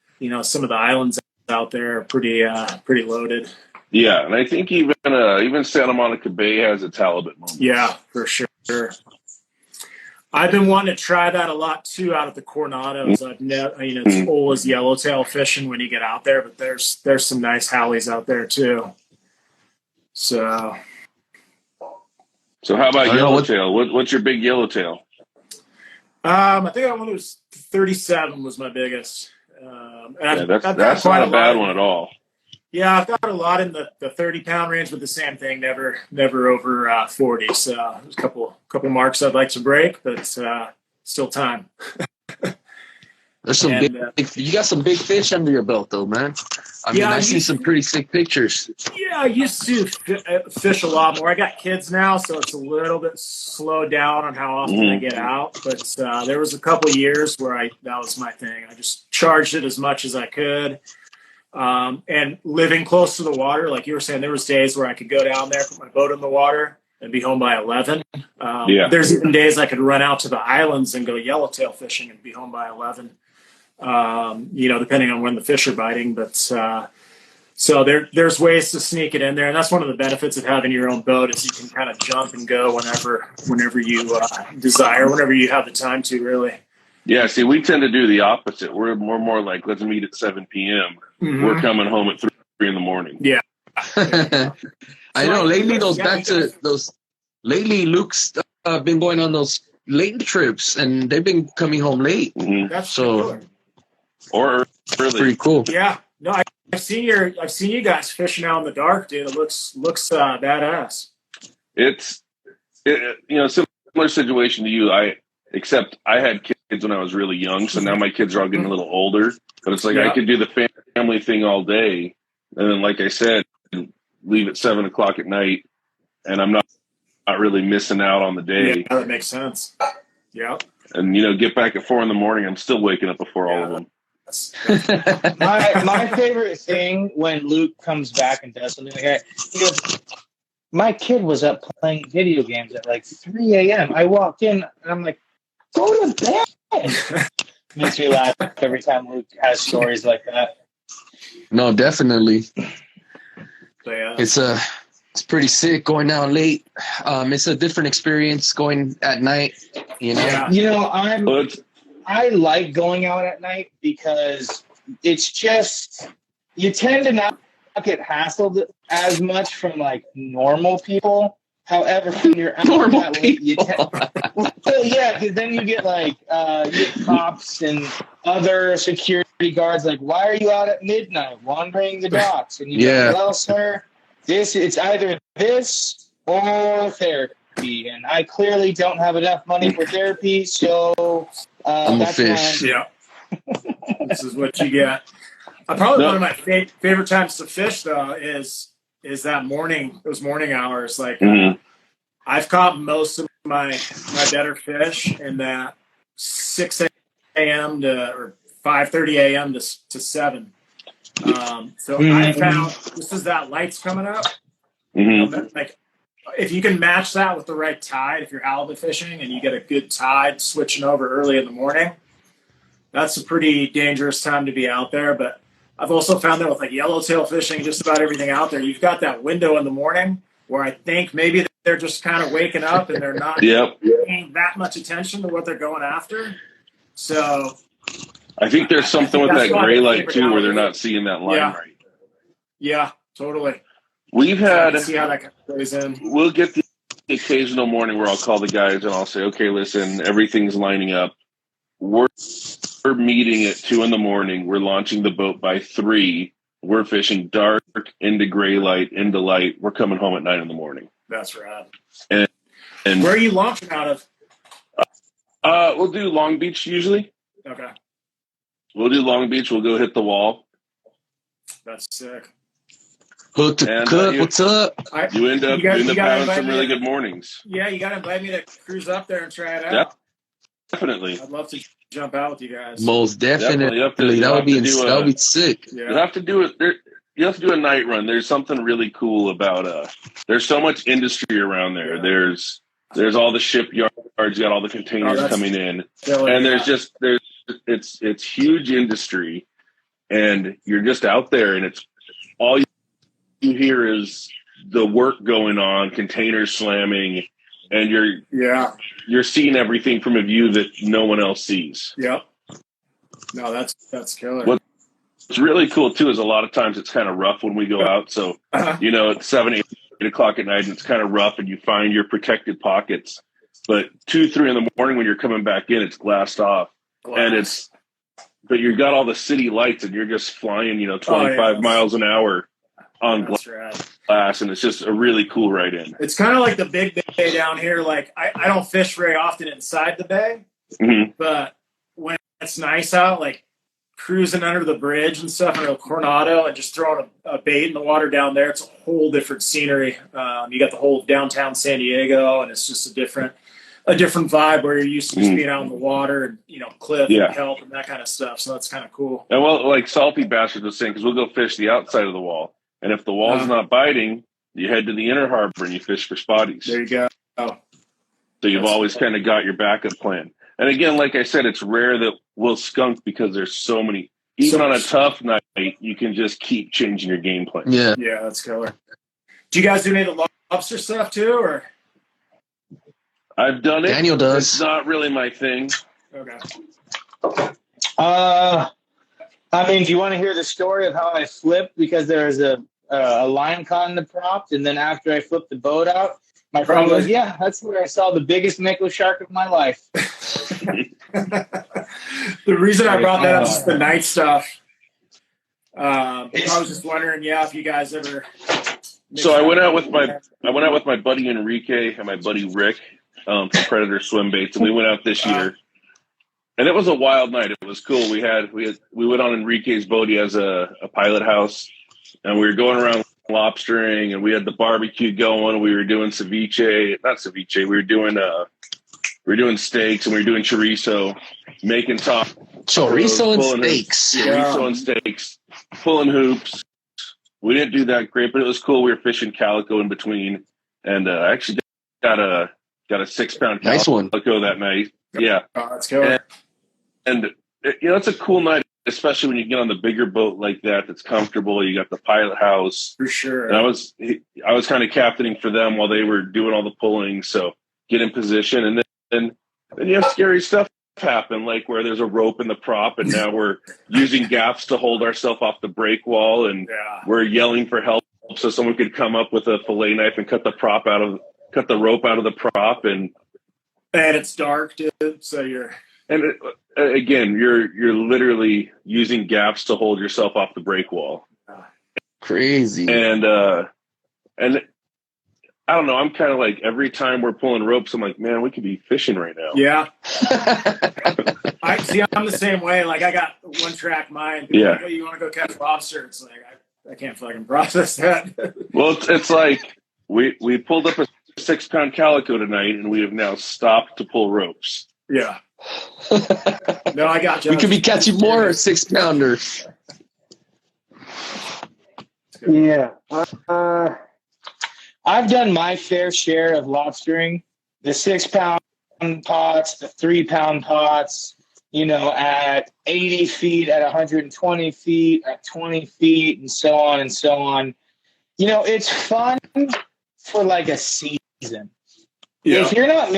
of the islands out there are pretty loaded. Yeah, and I think even Santa Monica Bay has its halibut moment. Yeah, for sure. I've been wanting to try that a lot too out at the Coronados. It's always yellowtail fishing when you get out there, but there's some nice hallies out there too. So how about yellowtail? What's your big yellowtail? I think that one was 37 was my biggest. That's not a bad one at all. Yeah, I've got a lot in the 30-pound range, but the same thing, never over 40. So there's a couple marks I'd like to break, but still time. There's some you got some big fish under your belt, though, man. I see some pretty sick pictures. Yeah, I used to fish a lot more. I got kids now, so it's a little bit slowed down on how often I get out. But there was a couple years where that was my thing. I just charged it as much as I could. And living close to the water, like you were saying, there was days where I could go down there, put my boat in the water, and be home by 11. There's even days I could run out to the islands and go yellowtail fishing and be home by 11. Depending on when the fish are biting. But so there's ways to sneak it in there, and that's one of the benefits of having your own boat, is you can kind of jump and go whenever you desire, whenever you have the time to, really. Yeah, see, we tend to do the opposite. We're more like, let's meet at 7 p.m. Mm-hmm. We're coming home at 3 in the morning. Yeah. I know. Lately, lately, Luke's been going on those late trips, and they've been coming home late. Mm-hmm. That's so or early. Pretty cool. Yeah. No, I've seen you guys fishing out in the dark, dude. It looks badass. It's similar situation to you. Except I had kids when I was really young, so now my kids are all getting a little older. But it's like I could do the family thing all day, and then, like I said, leave at 7 o'clock at night, and I'm not really missing out on the day. Yeah, that makes sense. Yeah. And get back at 4 in the morning. I'm still waking up before all of them. My favorite thing when Luke comes back and does something like that, he goes, my kid was up playing video games at like 3 a.m. I walked in and I'm like, go to bed. Makes me laugh every time Luke has stories like that. No, definitely. So, yeah. It's pretty sick going out late. It's a different experience going at night. Yeah. I like going out at night because it's just, you tend to not get hassled as much from like normal people. However, when you're out Normal that late, people. well, yeah, because then you get like you get cops and other security guards. Like, why are you out at midnight wandering the docks? And you Yeah. go, well, sir, it's either this or therapy, and I clearly don't have enough money for therapy, so I'm a that's why fish. Yeah. This is what you get. Probably one of my favorite times to fish, though, is that morning, those morning hours. Like, I've caught most of my better fish in that 6 a.m. to or 5:30 a.m. to 7. So I found just as that light's coming up, like if you can match that with the right tide, if you're halibut fishing and you get a good tide switching over early in the morning, that's a pretty dangerous time to be out there. But I've also found that with like yellowtail fishing, just about everything out there, you've got that window in the morning where I think maybe they're just kind of waking up and they're not paying that much attention to what they're going after. So I think there's something with that gray light too, where they're not seeing that line right. Yeah, totally. We've had see how that kind of plays in. We'll get the occasional morning where I'll call the guys and I'll say, okay, listen, everything's lining up. We're meeting at 2 a.m. We're launching the boat by 3. We're fishing dark into gray light into light. We're coming home at 9 a.m. That's rad. And where are you launching out of? We'll do Long Beach usually. Okay. We'll do Long Beach. We'll go hit the wall. That's sick. Hook to cook. What's up? You end up having some really good mornings. Yeah, you got to invite me to cruise up there and try it out. Definitely. I'd love to jump out with you guys. Most definitely. That would be sick. Yeah. You have to do it. You have to do a night run. There's something really cool about there's so much industry around there. Yeah. There's all the shipyards, you got all the containers coming in. And there's it's huge industry, and you're just out there, and it's all you hear is the work going on, containers slamming, and you're seeing everything from a view that no one else sees. Yep. No, that's killer. What's really cool too is a lot of times it's kind of rough when we go out. So it's 7, 8 o'clock at night and it's kind of rough, and you find your protected pockets. But 2, 3 in the morning when you're coming back in, it's glassed off, but you've got all the city lights, and you're just flying, 25 miles an hour on glass, and it's just a really cool ride in. It's kind of like the big bay down here. Like I don't fish very often inside the bay, but when it's nice out, like cruising under the bridge and stuff in El Coronado and just throwing a bait in the water down there, it's a whole different scenery. You got the whole downtown San Diego, and it's just a different vibe where you're used to just being out in the water and, cliff and kelp and that kind of stuff. So that's kind of cool. And like Salty Bastard was saying, because we'll go fish the outside of the wall. And if the wall's not biting, you head to the inner harbor and you fish for spotties. There you go. So you've always kind of got your backup plan. And again, like I said, it's rare that we'll skunk because there's so many. Even on a tough night, you can just keep changing your game plan. Yeah, that's killer. Do you guys do any of the lobster stuff too, or? I've done it. Daniel does. It's not really my thing. Okay. Do you want to hear the story of how I flipped because there was a line caught in the prop, and then after I flipped the boat out, my friend goes, "Yeah, that's where I saw the biggest Mako shark of my life." The reason I brought that up is the night stuff. I was just wondering, if you guys ever. So I went out with my buddy Enrique and my buddy Rick from Predator Swimbaits, and we went out this year. And it was a wild night. It was cool. We went on Enrique's boat. He has a pilot house, and we were going around lobstering, and we had the barbecue going. We were doing not ceviche. We were doing steaks, and we were doing chorizo, making chorizo and steaks. Chorizo and steaks, pulling hoops. We didn't do that great, but it was cool. We were fishing calico in between, and I actually got a 6-pound calico that night. Yeah, that's killer. And it's a cool night, especially when you get on the bigger boat like that. That's comfortable. You got the pilot house for sure. And I was kind of captaining for them while they were doing all the pulling. So get in position, and then you have scary stuff happen, like where there's a rope in the prop, and now we're using gaffs to hold ourselves off the break wall, and we're yelling for help so someone could come up with a fillet knife and cut the prop out of cut the rope out of the prop, and it's dark, dude. So again, you're literally using gaps to hold yourself off the break wall. Crazy. And I don't know. I'm kind of like, every time we're pulling ropes, I'm like, man, we could be fishing right now. Yeah. I'm the same way. Like, I got one track mind. Yeah. Like, oh, you want to go catch lobster? It's like, I can't fucking process that. Well, it's like we pulled up a 6-pound calico tonight, and we have now stopped to pull ropes. Yeah. No, I got you. We could be catching more 6-pounders. Yeah. I've done my fair share of lobstering. The 6-pound pots, the 3-pound pots, at 80 feet, at 120 feet, at 20 feet, and so on and so on. It's fun for like a season. Yeah. If you're not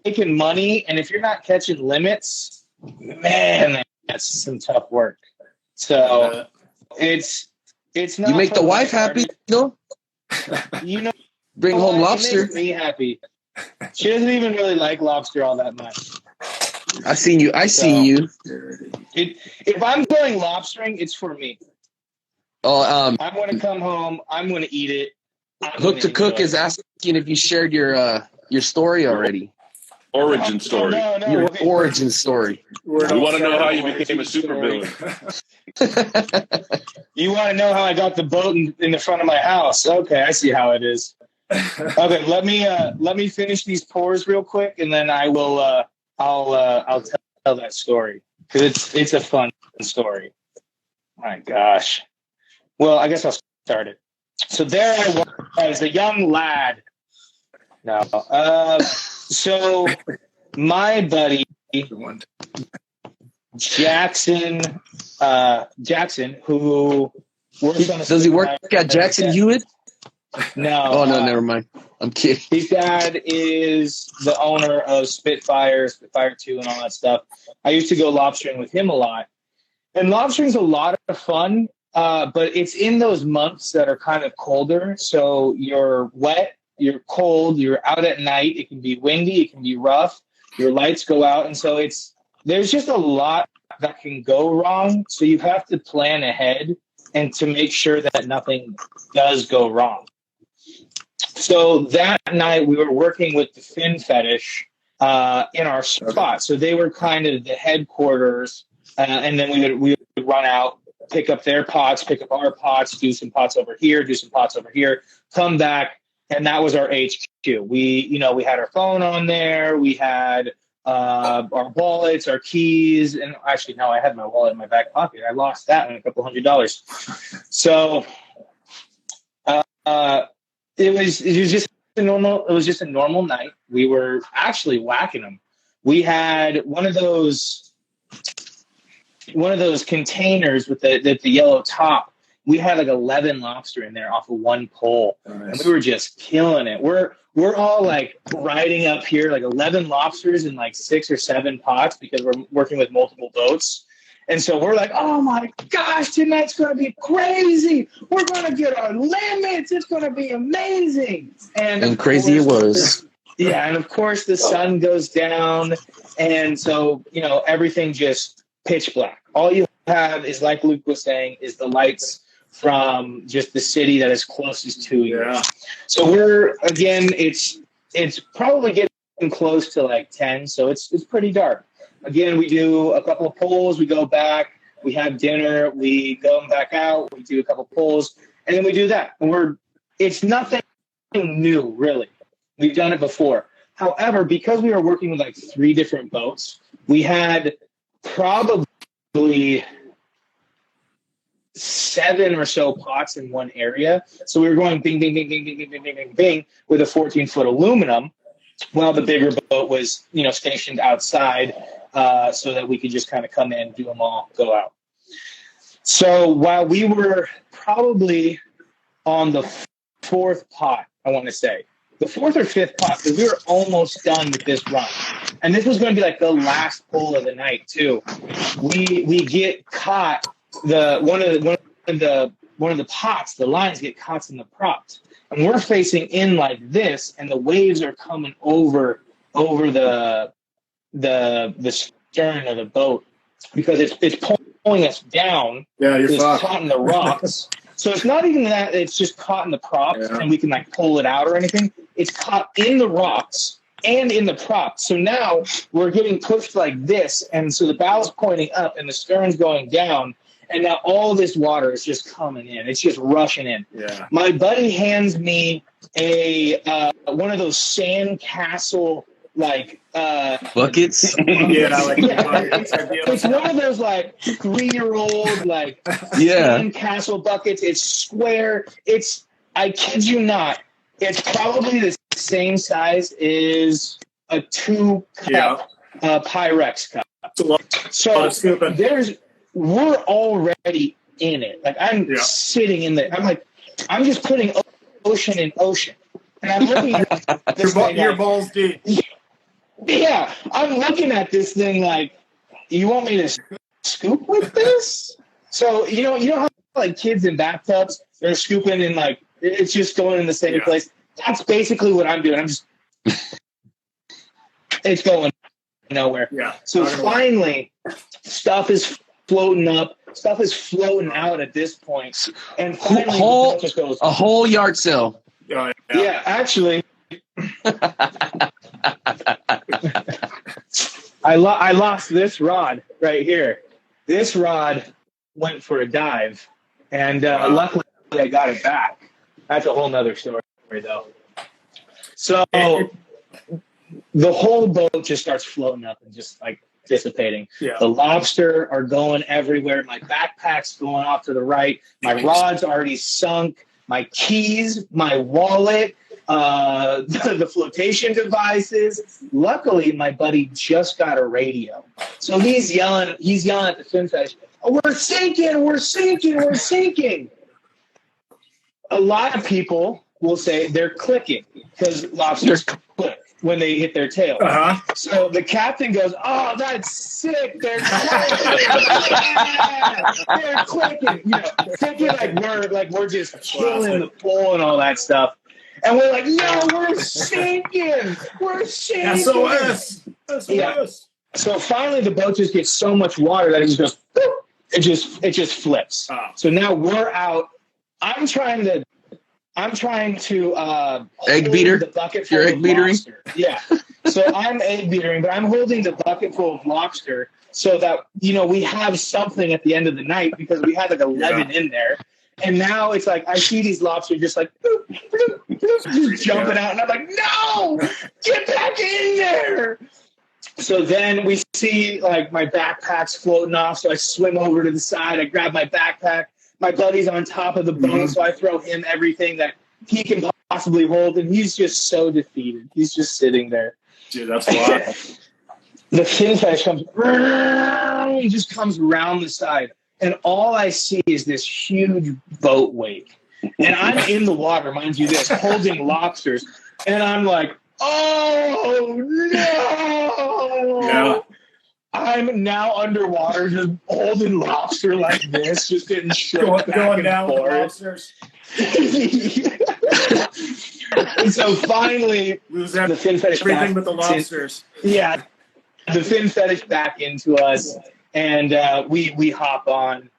making money and if you're not catching limits, man, that's some tough work. So it's not. You make the wife happy, Bring home lobster. It makes me happy. She doesn't even really like lobster all that much. I seen you. If I'm going lobstering, it's for me. Oh, I want to come home. I'm going to eat it. Hook to Cook is asking if you shared your story already. Origin story. No, your origin story. We want to know how you became a supervillain. You want to know how I got the boat in the front of my house? Okay, I see how it is. Okay, let me finish these pours real quick, and then I will. I'll tell that story because it's a fun story. My gosh. Well, I guess I'll start it. So there I was, a young lad. No. So my buddy Jackson, who works on does he work at Jackson Hewitt? No. Oh no, never mind. I'm kidding. His dad is the owner of Spitfire 2, and all that stuff. I used to go lobstering with him a lot, and lobstering's a lot of fun. But it's in those months that are kind of colder. So you're wet, you're cold, you're out at night. It can be windy, it can be rough. Your lights go out. And so there's just a lot that can go wrong. So you have to plan ahead and to make sure that nothing does go wrong. So that night we were working with the fin fetish in our spot. So they were kind of the headquarters. And then we would run out, pick up their pots, pick up our pots, do some pots over here, do some pots over here, come back, and that was our HQ. We had our phone on there, we had our wallets, our keys, and actually no, I had my wallet in my back pocket. I lost that and $200. So it was just a normal night. We were actually whacking them. We had one of those containers with the yellow top. We had like 11 lobster in there off of one pole. Nice. And we were just killing it. We're all like riding up here, like 11 lobsters in like 6 or 7 pots because we're working with multiple boats. And so we're like, oh my gosh, tonight's going to be crazy. We're going to get our limits. It's going to be amazing. And crazy it was. Yeah. And of course the sun goes down. And so, everything just pitch black. All you have is, like Luke was saying, is the lights from just the city that is closest to you. Yeah. So it's probably getting close to like 10, so it's pretty dark. Again, we do a couple of pulls, we go back, we have dinner, we go back out, we do a couple of pulls, and then we do that. And it's nothing new, really. We've done it before. However, because we were working with like 3 different boats, we had probably 7 or so pots in one area. So we were going bing, bing, bing, bing, bing, bing, bing, bing, bing, bing with a 14-foot aluminum, while the bigger boat was, stationed outside so that we could just kind of come in, do them all, go out. So while we were probably on the 4th pot, I want to say, the 4th or 5th pot, because we were almost done with this run. And this was going to be like the last pull of the night too. We get caught. One of the pots, the lines get caught in the prop, and we're facing in like this, and the waves are coming over the stern of the boat because it's pulling us down. Yeah, you're it's fucked. caught in the rocks. So it's not even that it's just caught in the props and we can like pull it out or anything. It's caught in the rocks and in the props. So now we're getting pushed like this, and so the bow's pointing up and the stern's going down, and now all this water is just coming in. It's just rushing in. Yeah. My buddy hands me a one of those sand castle like buckets. It's one of those like 3-year-old like sand castle buckets. It's square. I kid you not, it's probably the same size as a 2-cup Pyrex cup. So we're already in it. Like I'm sitting in there. I'm just putting ocean in ocean, and I'm looking at this your balls deep. Yeah, I'm looking at this thing like, you want me to scoop with this? So you know how like kids in bathtubs, they're scooping and like it's just going in the same place. That's basically what I'm doing. I'm just it's going nowhere. Yeah. So finally, stuff is floating up. Stuff is floating out at this point, and finally a whole yard sale. Yeah, actually. I lost this rod right here. This rod went for a dive, and luckily I got it back. That's a whole nother story, though. So the whole boat just starts floating up and just like dissipating. Yeah. The lobster are going everywhere. My backpack's going off to the right. My rod's already sunk. My keys, my wallet, the flotation devices. Luckily, my buddy just got a radio. So he's yelling at the fin fetish, oh, we're sinking, we're sinking, we're sinking. A lot of people will say they're clicking because lobsters click when they hit their tail. Uh-huh. So the captain goes, oh, that's sick. They're clicking. Yeah, they're clicking. You know, thinking like we're just killing the pole and all that stuff. And we're like, no, we're sinking. We're sinking. SOS. Yeah. So finally the boat just gets so much water that it just goes, boop, it just flips. Oh. So now we're out. I'm trying to egg beater. The bucket full egg beatering. Yeah. So I'm egg beatering, but I'm holding the bucket full of lobster so that we have something at the end of the night because we had like 11 in there. And now it's like I see these lobsters just like bloop, bloop, bloop, just jumping out, and I'm like, no, get back in there. So then we see like my backpack's floating off, so I swim over to the side. I grab my backpack. My buddy's on top of the boat, so I throw him everything that he can possibly hold, and he's just so defeated. He's just sitting there. Dude, that's wild. The fin fetish comes, he just comes around the side, and all I see is this huge boat wake. And I'm in the water, mind you this, holding lobsters, and I'm like, oh, no! Yeah. I'm now underwater, just holding lobster like this, just getting shook going down with lobsters. And so finally, the fin fetish everything but the lobsters. The fin fetish back into us, and we hop on.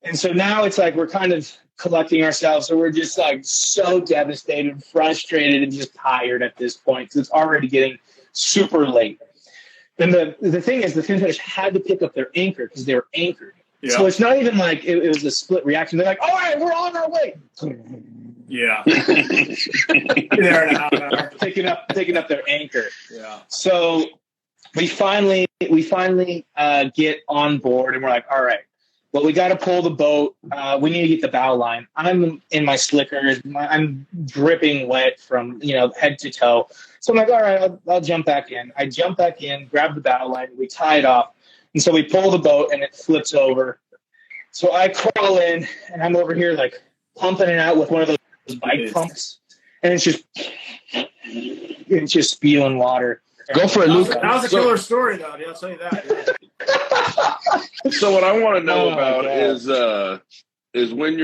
And so now it's like we're kind of collecting ourselves, so we're just like so devastated, frustrated, and just tired at this point because it's already getting super late. And the thing is, the fin fetish had to pick up their anchor because they were anchored. Yeah. So it's not even like it was a split reaction. They're like, all right, we're on our way. Yeah. They're now picking up their anchor. Yeah. So we finally get on board, and we're like, all right, well, we got to pull the boat. We need to get the bow line. I'm in my slickers. I'm dripping wet from head to toe. So I'm like, all right, I'll jump back in. I jump back in, grab the bow line, we tie it off. And so we pull the boat, and it flips over. So I crawl in, and I'm over here, like, pumping it out with one of those bike pumps. And it's just spewing water. Go for it, Luke. That was a killer story, though. I'll tell you that. So what I want to know about is when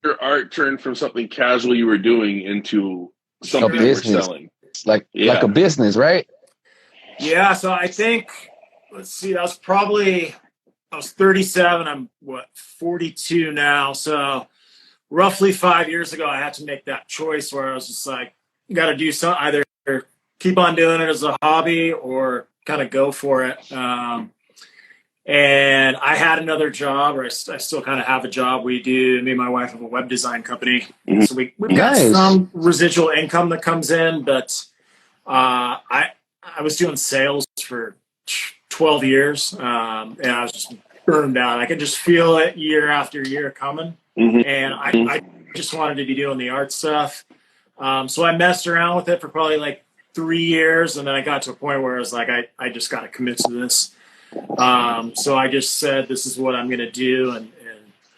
your art turn from something casual you were doing into something you were selling? Like a business, right? Yeah. So I think, let's see, I was 37. I'm 42 now. So roughly 5 years ago, I had to make that choice where I was just like, got to do something, either keep on doing it as a hobby or kind of go for it. And I had another job, or I still kind of have a job. Me and my wife have a web design company. Mm-hmm. So we've got some residual income that comes in, but I was doing sales for 12 years, and I was just burned out. I could just feel it year after year coming. Mm-hmm. And I just wanted to be doing the art stuff. So I messed around with it for probably like 3 years, and then I got to a point where I was like, I just got to commit to this. So I just said, this is what I'm going to do, and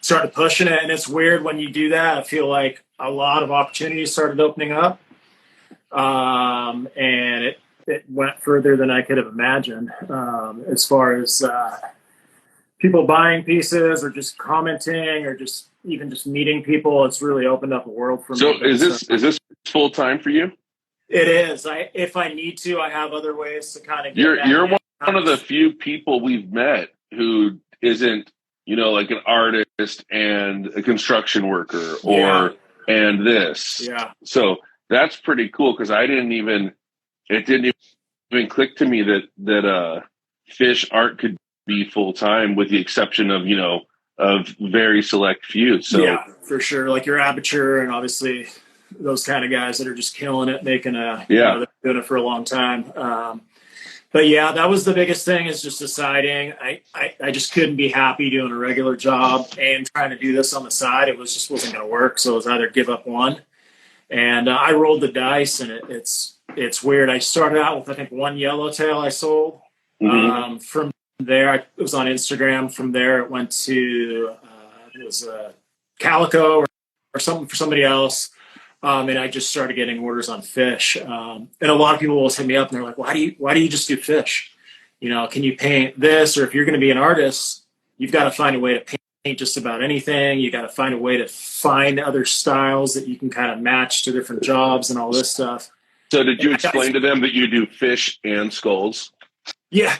started pushing it. And it's weird when you do that. I feel like a lot of opportunities started opening up, and it went further than I could have imagined, as far as people buying pieces or just commenting or just meeting people. It's really opened up a world for me. So is this full time for you? It is. If I need to, I have other ways to kind of get You're one of the few people we've met who isn't, like an artist and a construction worker and this. Yeah. So that's pretty cool, because it didn't even click to me that fish art could be full time, with the exception of of very select few. So yeah, for sure. Like your Aperture, and obviously those kind of guys that are just killing it, making they're doing it for a long time. But yeah, that was the biggest thing, is just deciding I just couldn't be happy doing a regular job and trying to do this on the side. It just wasn't going to work. So it was either give up one, and I rolled the dice, and it's weird. I started out with, I think, one yellowtail I sold. Mm-hmm. From there, it was on Instagram. From there, it went to it was a calico or something for somebody else. And I just started getting orders on fish. And a lot of people will hit me up and they're like, why do you just do fish? Can you paint this? Or if you're going to be an artist, you've got to find a way to paint just about anything. You got to find a way to find other styles that you can kind of match to different jobs and all this stuff. So did you explain to them that you do fish and skulls? Yeah,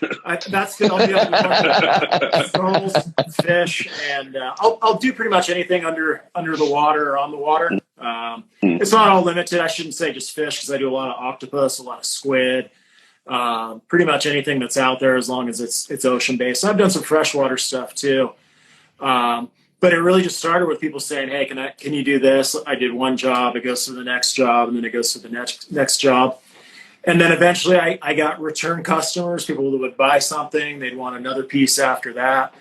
that's good. I'll be able to skulls, fish, and I'll do pretty much anything under the water or on the water. It's not all limited. I shouldn't say just fish, because I do a lot of octopus, a lot of squid, pretty much anything that's out there, as long as it's ocean based. I've done some freshwater stuff too, but it really just started with people saying, "Hey, can you do this?" I did one job, it goes to the next job, and then it goes to the next job. And then eventually I got return customers, people that would buy something, they'd want another piece after that.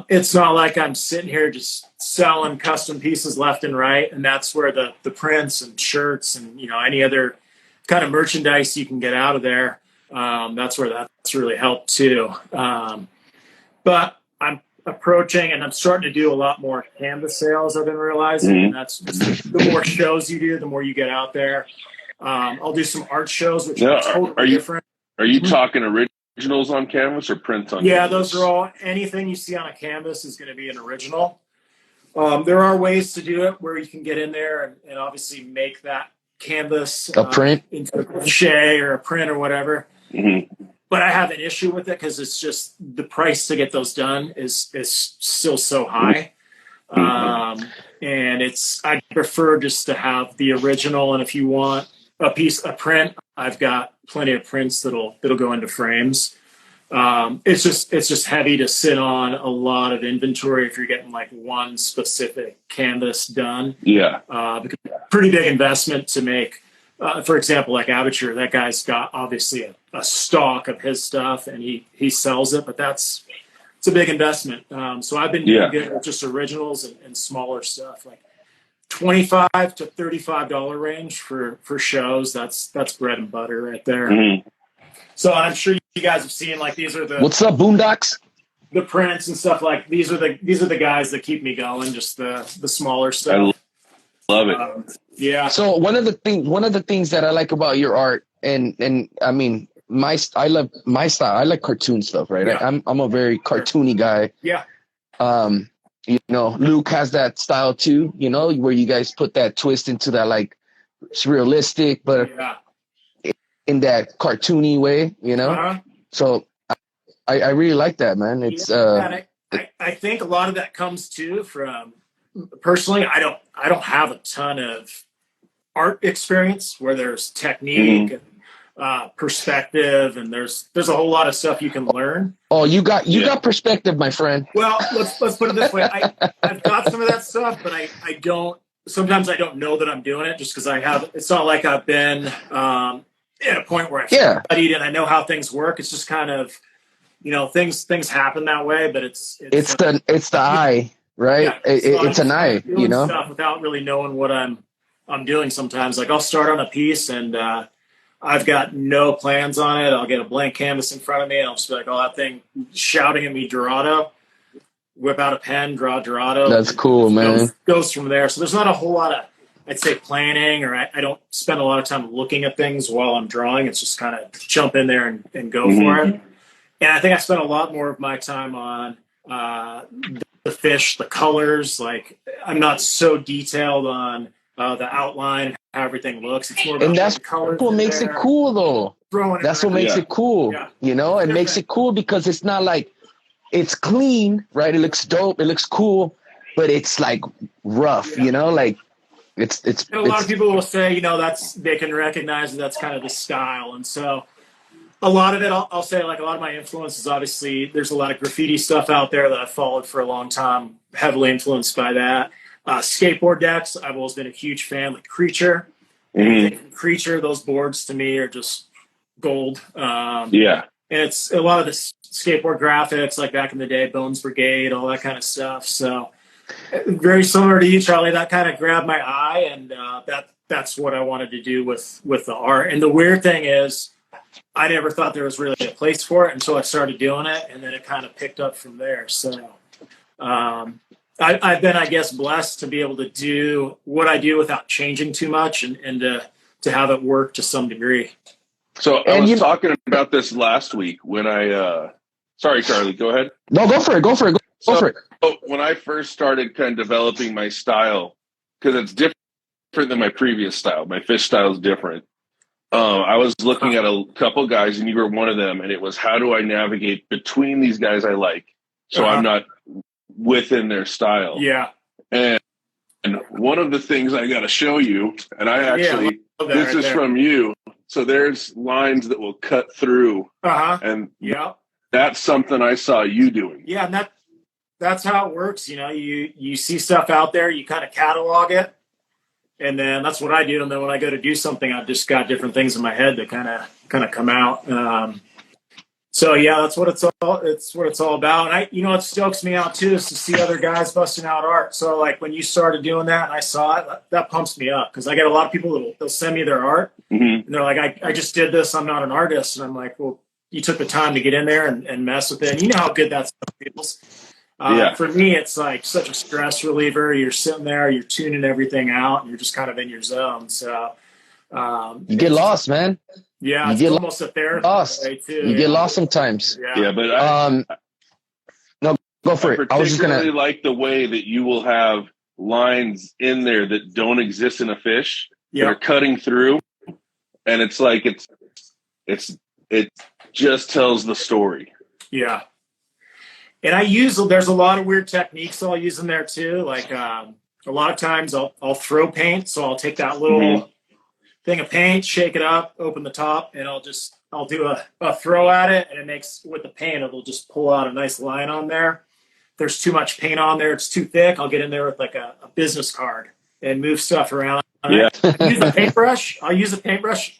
It's not like I'm sitting here just selling custom pieces left and right. And that's where the prints and shirts and, any other kind of merchandise you can get out of there. That's where that's really helped too. But I'm approaching, and I'm starting to do a lot more canvas sales, I've been realizing. Mm-hmm. And that's the more shows you do, the more you get out there. I'll do some art shows, which are totally different. Are you talking originals on canvas or prints on canvas? Yeah, those are all, anything you see on a canvas is going to be an original. There are ways to do it where you can get in there and obviously make that canvas a print into a crochet or a print or whatever. Mm-hmm. But I have an issue with it, because it's just the price to get those done is still so high. Mm-hmm. And I prefer just to have the original. And if you want a print, I've got plenty of prints that'll go into frames. It's just heavy to sit on a lot of inventory if you're getting like one specific canvas done. Yeah. Because pretty big investment to make. For example, like Aperture, that guy's got obviously a stock of his stuff, and he sells it, but it's a big investment. So I've been doing good with just originals and smaller stuff, like $25 to $35 range for shows. That's bread and butter right there. Mm-hmm. So I'm sure you guys have seen, like, these are what's up, Boondocks? The prints and stuff. Like, these are the guys that keep me going. Just the smaller stuff. I love it. Yeah. So one of the things that I like about your art, and I mean, I love my style. I like cartoon stuff, right? Yeah. I'm a very cartoony guy. Yeah. Luke has that style too, where you guys put that twist into that, like, it's realistic, but in that cartoony way, So I really like that, man. It's I think a lot of that comes too from, personally, I don't have a ton of art experience where there's technique and perspective, and there's a whole lot of stuff you can learn. Oh, you got perspective, my friend. Well, let's put it this way. I've got some of that stuff, but I don't. Sometimes I don't know that I'm doing it just because it's not like I've been at a point where I've studied and I know how things work. It's just kind of, things happen that way, but it's the eye, right? Yeah, it's an eye, stuff without really knowing what I'm doing sometimes. Like I'll start on a piece and I've got no plans on it. I'll get a blank canvas in front of me and I'll just be like, oh, that thing shouting at me, Dorado. Whip out a pen, draw Dorado. That's cool, man. Goes from there. So there's not a whole lot of, I'd say, planning, or I don't spend a lot of time looking at things while I'm drawing. It's just kind of jump in there and go for it. And I think I spent a lot more of my time on the fish, the colors. Like I'm not so detailed on the outline, how everything looks. It's more about that's the colors. What makes it cool, though. That's what makes it cool. Yeah. It makes it cool because it's not like, it's clean, right? It looks dope. It looks cool, but it's like rough, like it's. And a lot of people will say, they can recognize that's kind of the style. And so a lot of it, I'll say, like a lot of my influences, obviously there's a lot of graffiti stuff out there that I've followed for a long time, heavily influenced by that. Skateboard decks, I've always been a huge fan, like Creature. Creature, those boards to me are just gold. And it's a lot of this skateboard graphics, like back in the day, Bones Brigade, all that kind of stuff. So very similar to you, Charlie. That kind of grabbed my eye, and that's what I wanted to do with the art. And the weird thing is, I never thought there was really a place for it until I started doing it, and then it kind of picked up from there. So I've been, I guess, blessed to be able to do what I do without changing too much, and to have it work to some degree. So I was talking about this last week when sorry, Charlie, go ahead. No, go for it. Go for it. So when I first started kind of developing my style, because it's different than my previous style, my fish style is different. I was looking at a couple guys, and you were one of them, and it was, how do I navigate between these guys I like so I'm not within their style? Yeah. And one of the things I got to show you, and I actually, this is from you. So there's lines that will cut through, and that's something I saw you doing. Yeah, and that's how it works. You see stuff out there, you kind of catalog it, and then that's what I do. And then when I go to do something, I've just got different things in my head that kind of come out. So yeah, that's what it's all about. And what stokes me out too is to see other guys busting out art. So like when you started doing that and I saw it, that pumps me up, because I get a lot of people they'll send me their art, and they're like, I just did this, I'm not an artist. And I'm like, well, you took the time to get in there and mess with it. And you know how good that stuff feels. For me, it's like such a stress reliever. You're sitting there, you're tuning everything out, and you're just kind of in your zone. So you get lost, man. Yeah, it's almost a therapy way too. You get lost sometimes. Yeah, but no, go for it. I was just gonna like the way that you will have lines in there that don't exist in a fish that are cutting through, and it's like it just tells the story. Yeah. And there's a lot of weird techniques I'll use in there too. Like a lot of times I'll throw paint. So I'll take that little thing of paint, shake it up, open the top, and I'll do a throw at it, and it makes, with the paint, it'll just pull out a nice line on there. If there's too much paint on there, it's too thick, I'll get in there with like a business card and move stuff around. Yeah. I'll use a paintbrush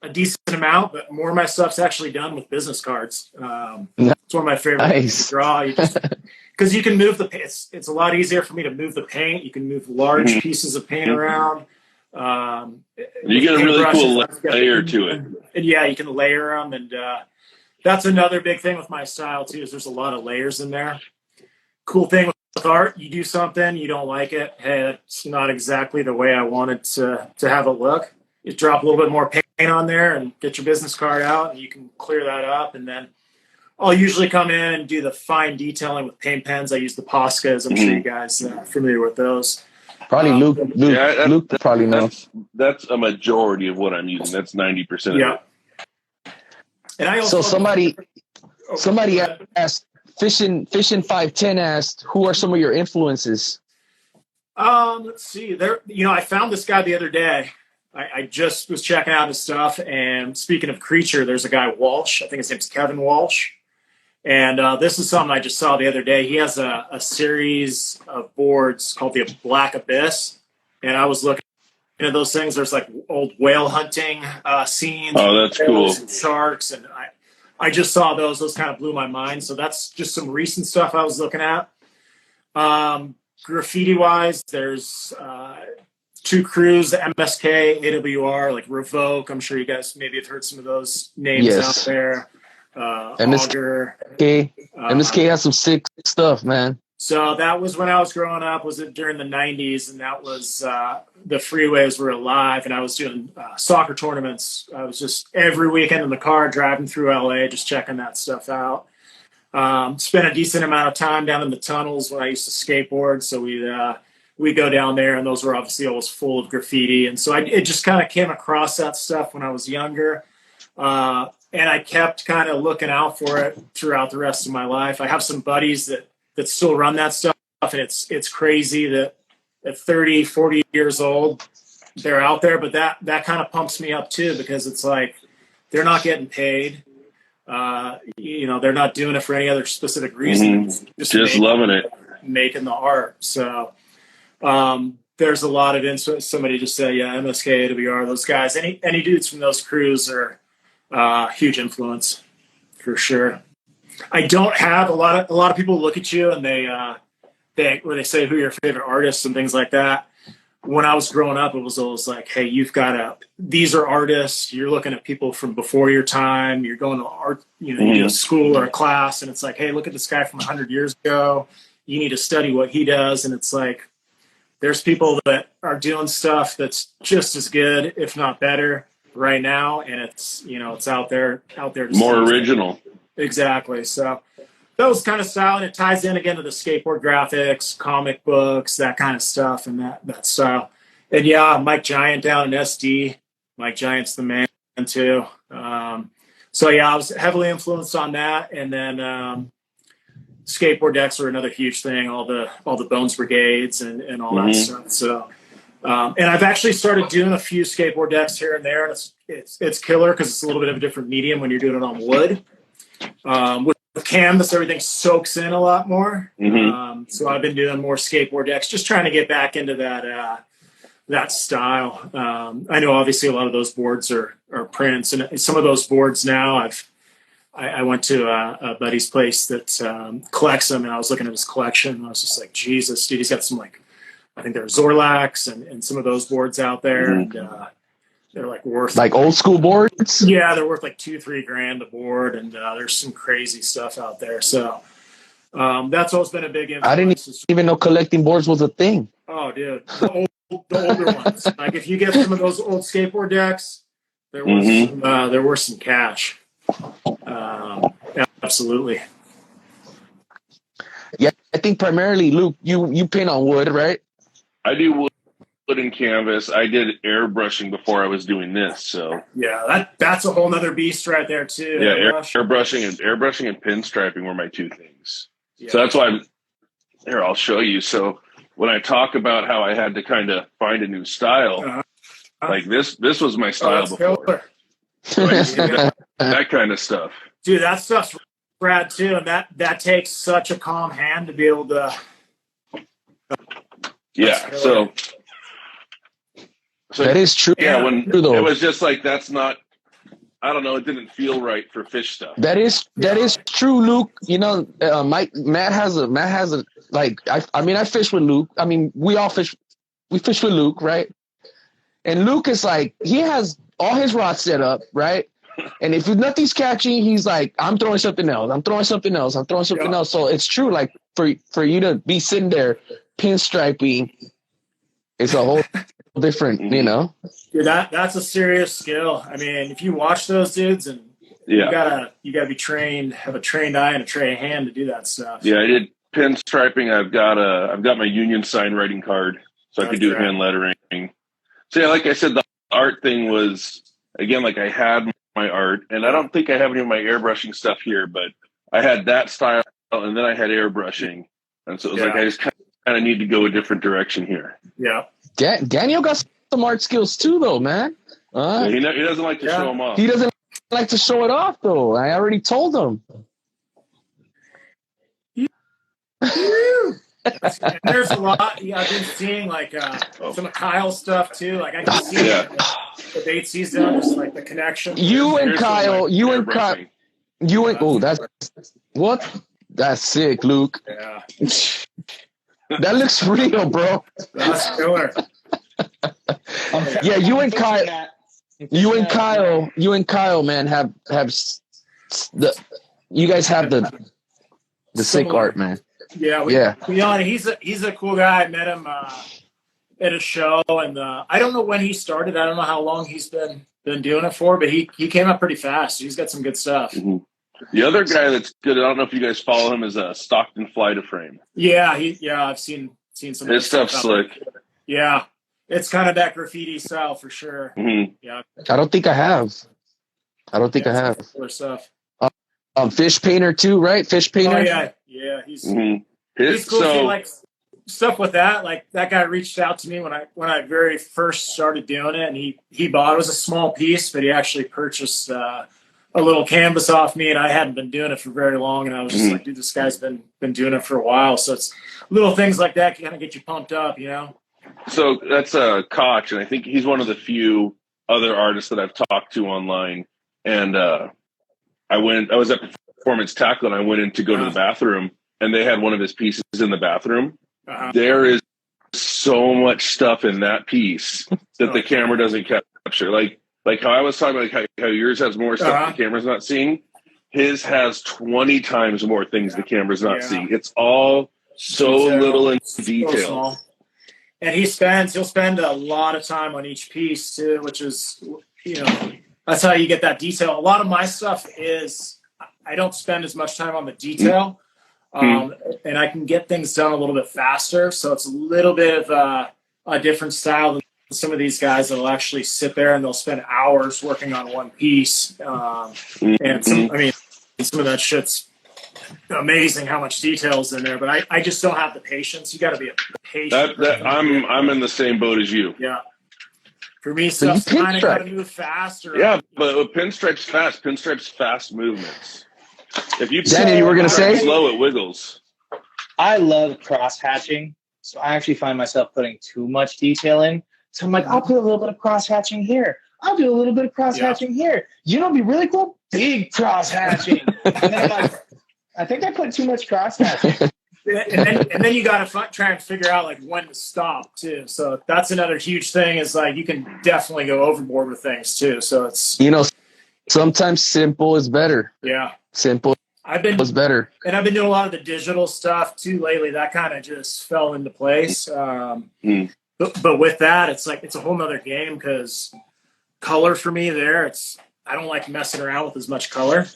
a decent amount, but more of my stuff's actually done with business cards. It's one of my favorite things to draw. Because you can move the paint. It's a lot easier for me to move the paint. You can move large pieces of paint around. You get a really cool layer to it. And yeah, you can layer them. And that's another big thing with my style too, is there's a lot of layers in there. Cool thing with art, you do something, you don't like it. Hey, that's not exactly the way I wanted to have it look. You drop a little bit more paint on there and get your business card out, and you can clear that up. And then I'll usually come in and do the fine detailing with paint pens. I use the Poscas. I'm sure you guys are familiar with those. Probably Luke probably knows. That's a majority of what I'm using. That's 90% of it. And I also somebody asked, Fishing 510 asked, who are some of your influences? Let's see. I found this guy the other day. I just was checking out his stuff, and speaking of creature, there's a guy, Walsh. I think his name's Kevin Walsh. And this is something I just saw the other day. He has a series of boards called the Black Abyss. And I was looking at those things. There's like old whale hunting scenes. Oh, that's cool. And sharks. And I just saw those. Those kind of blew my mind. So that's just some recent stuff I was looking at. Graffiti-wise, there's two crews, the MSK, AWR, like Revoke. I'm sure you guys maybe have heard some of those names out there. MSK has some sick stuff, man. So that was when I was growing up. Was it during the 90s? And that was the freeways were alive, and I was doing soccer tournaments. I was just every weekend in the car driving through LA, just checking that stuff out. Spent a decent amount of time down in the tunnels when I used to skateboard. So we'd go down there, and those were obviously always full of graffiti. And so it just kind of came across that stuff when I was younger. And I kept kind of looking out for it throughout the rest of my life. I have some buddies that still run that stuff, and it's crazy that at 30, 40 years old, they're out there. But that kind of pumps me up too, because it's like they're not getting paid. They're not doing it for any other specific reason. Just loving it. Making the art. So there's a lot of influence. Somebody just said, MSK, AWR, those guys. Any dudes from those crews are huge influence for sure. I don't have a lot of people look at you and they say who your favorite artists and things like that. When I was growing up, it was always like, hey, these are artists. You're looking at people from before your time. You're going to art, you do a school or a class, and it's like, hey, look at this guy from 100 years ago. You need to study what he does. And it's like, there's people that are doing stuff that's just as good, if not better, right now, and it's out there to more original. Exactly. So those kind of style, and it ties in again to the skateboard graphics, comic books, that kind of stuff, and that style. And Mike Giant down in SD. Mike Giant's the man too. I was heavily influenced on that, and then skateboard decks are another huge thing. All the Bones Brigades and all that stuff. So. And I've actually started doing a few skateboard decks here and there, and it's killer because it's a little bit of a different medium when you're doing it on wood. With canvas, everything soaks in a lot more. So I've been doing more skateboard decks, just trying to get back into that style. I know obviously a lot of those boards are prints, and some of those boards now I went to a buddy's place that collects them, and I was looking at his collection, and I was just like, Jesus, dude, he's got some I think there are Zorlax and some of those boards out there, and they're worth old school boards. Yeah, they're worth $2-3 a board, and there's some crazy stuff out there. So that's always been a big influence. I didn't even know collecting boards was a thing. Oh, dude, the older ones. If you get some of those old skateboard decks, there was some cash. Absolutely. Yeah, I think primarily, Luke, you paint on wood, right? I do wood and canvas. I did airbrushing before I was doing this, so that's a whole nother beast right there too. Yeah, airbrushing and pinstriping were my two things. Yeah. So that's why I'll show you. So when I talk about how I had to kind of find a new style, this was my style before. That kind of stuff, dude. That stuff's rad too, and that takes such a calm hand to be able to. So that is true. Yeah, when it was just that's not. I don't know. It didn't feel right for fish stuff. That is true, Luke. Matt has a I fish with Luke. I mean, we fish with Luke, right? And Luke is he has all his rods set up, right? And if nothing's catching, he's like, I'm throwing something else. I'm throwing something else. I'm throwing something else. So it's true. For you to be sitting there pinstriping, it's a whole different, Dude, that's a serious skill. I mean, if you watch those dudes, and Yeah. You gotta be trained, have a trained eye and a trained hand to do that stuff. Yeah, I did pinstriping. I've got my union sign writing card, so I could do hand lettering. So yeah, like I said, the art thing was, again, like I had my art, and I don't think I have any of my airbrushing stuff here, but I had that style, and then I had airbrushing, and so it was like I just kind of need to go a different direction here. Yeah. Daniel got some art skills too, though, man. Yeah, he doesn't like to show them off. He doesn't like to show it off, though. I already told him. There's a lot. I've been seeing like some of Kyle's stuff too. Like I can see the dates he's done, just like the connection. That's sick, Luke. Yeah. That looks real, bro. That's killer. Yeah, you and Kyle, man, have you guys have the sick art, man. Yeah. He's a cool guy. I met him at a show, and I don't know when he started. I don't know how long he's been doing it for, but he came up pretty fast. He's got some good stuff. Mm-hmm. The other guy that's good, I don't know if you guys follow him, is Stockton Fly to Frame. Yeah, I've seen some. His stuff's slick. Yeah, it's kind of that graffiti style for sure. Mm-hmm. Yeah, I don't think I have. Other stuff. Fish painter too, right? Fish painter. Oh yeah. He's cool. So, like stuff with that. Like that guy reached out to me when I very first started doing it, and he bought it was a small piece, but he actually purchased a little canvas off me, and I hadn't been doing it for very long, and I was just like, dude, this guy's been doing it for a while. So it's little things like that can kind of get you pumped up, you know. So that's Koch, and I think he's one of the few other artists that I've talked to online. And I was at Performance Tackle, and I went in to go to the bathroom, and they had one of his pieces in the bathroom. There is so much stuff in that piece that the camera doesn't capture. Like how I was talking about, how yours has more stuff the camera's not seeing. His has 20 times more things the camera's not seeing. It's all so little in detail. And he'll spend a lot of time on each piece too, which is, that's how you get that detail. A lot of my stuff is, I don't spend as much time on the detail, and I can get things done a little bit faster. So it's a little bit of a different style than some of these guys that will actually sit there and they'll spend hours working on one piece. And some of that shit's amazing how much detail's in there, but I just don't have the patience. You got to be patient. I'm in the same boat as you. Yeah. For me, stuff's kind of got to move faster. Yeah, but pinstripe's fast movements. If you Danny, you were going to say slow, it wiggles. I love cross hatching, so I actually find myself putting too much detail in. So I'm like, I'll put a little bit of cross hatching here. I'll do a little bit of cross hatching here. You know, it'd be really cool. Big cross hatching. And then I'm like, I think I put too much cross hatching. and then you got to try and figure out like when to stop too. So that's another huge thing. Is like you can definitely go overboard with things too. So it's sometimes simple is better. Yeah, simple. is better. And I've been doing a lot of the digital stuff too lately. That kind of just fell into place. But with that, it's like it's a whole nother game because color for me I don't like messing around with as much color.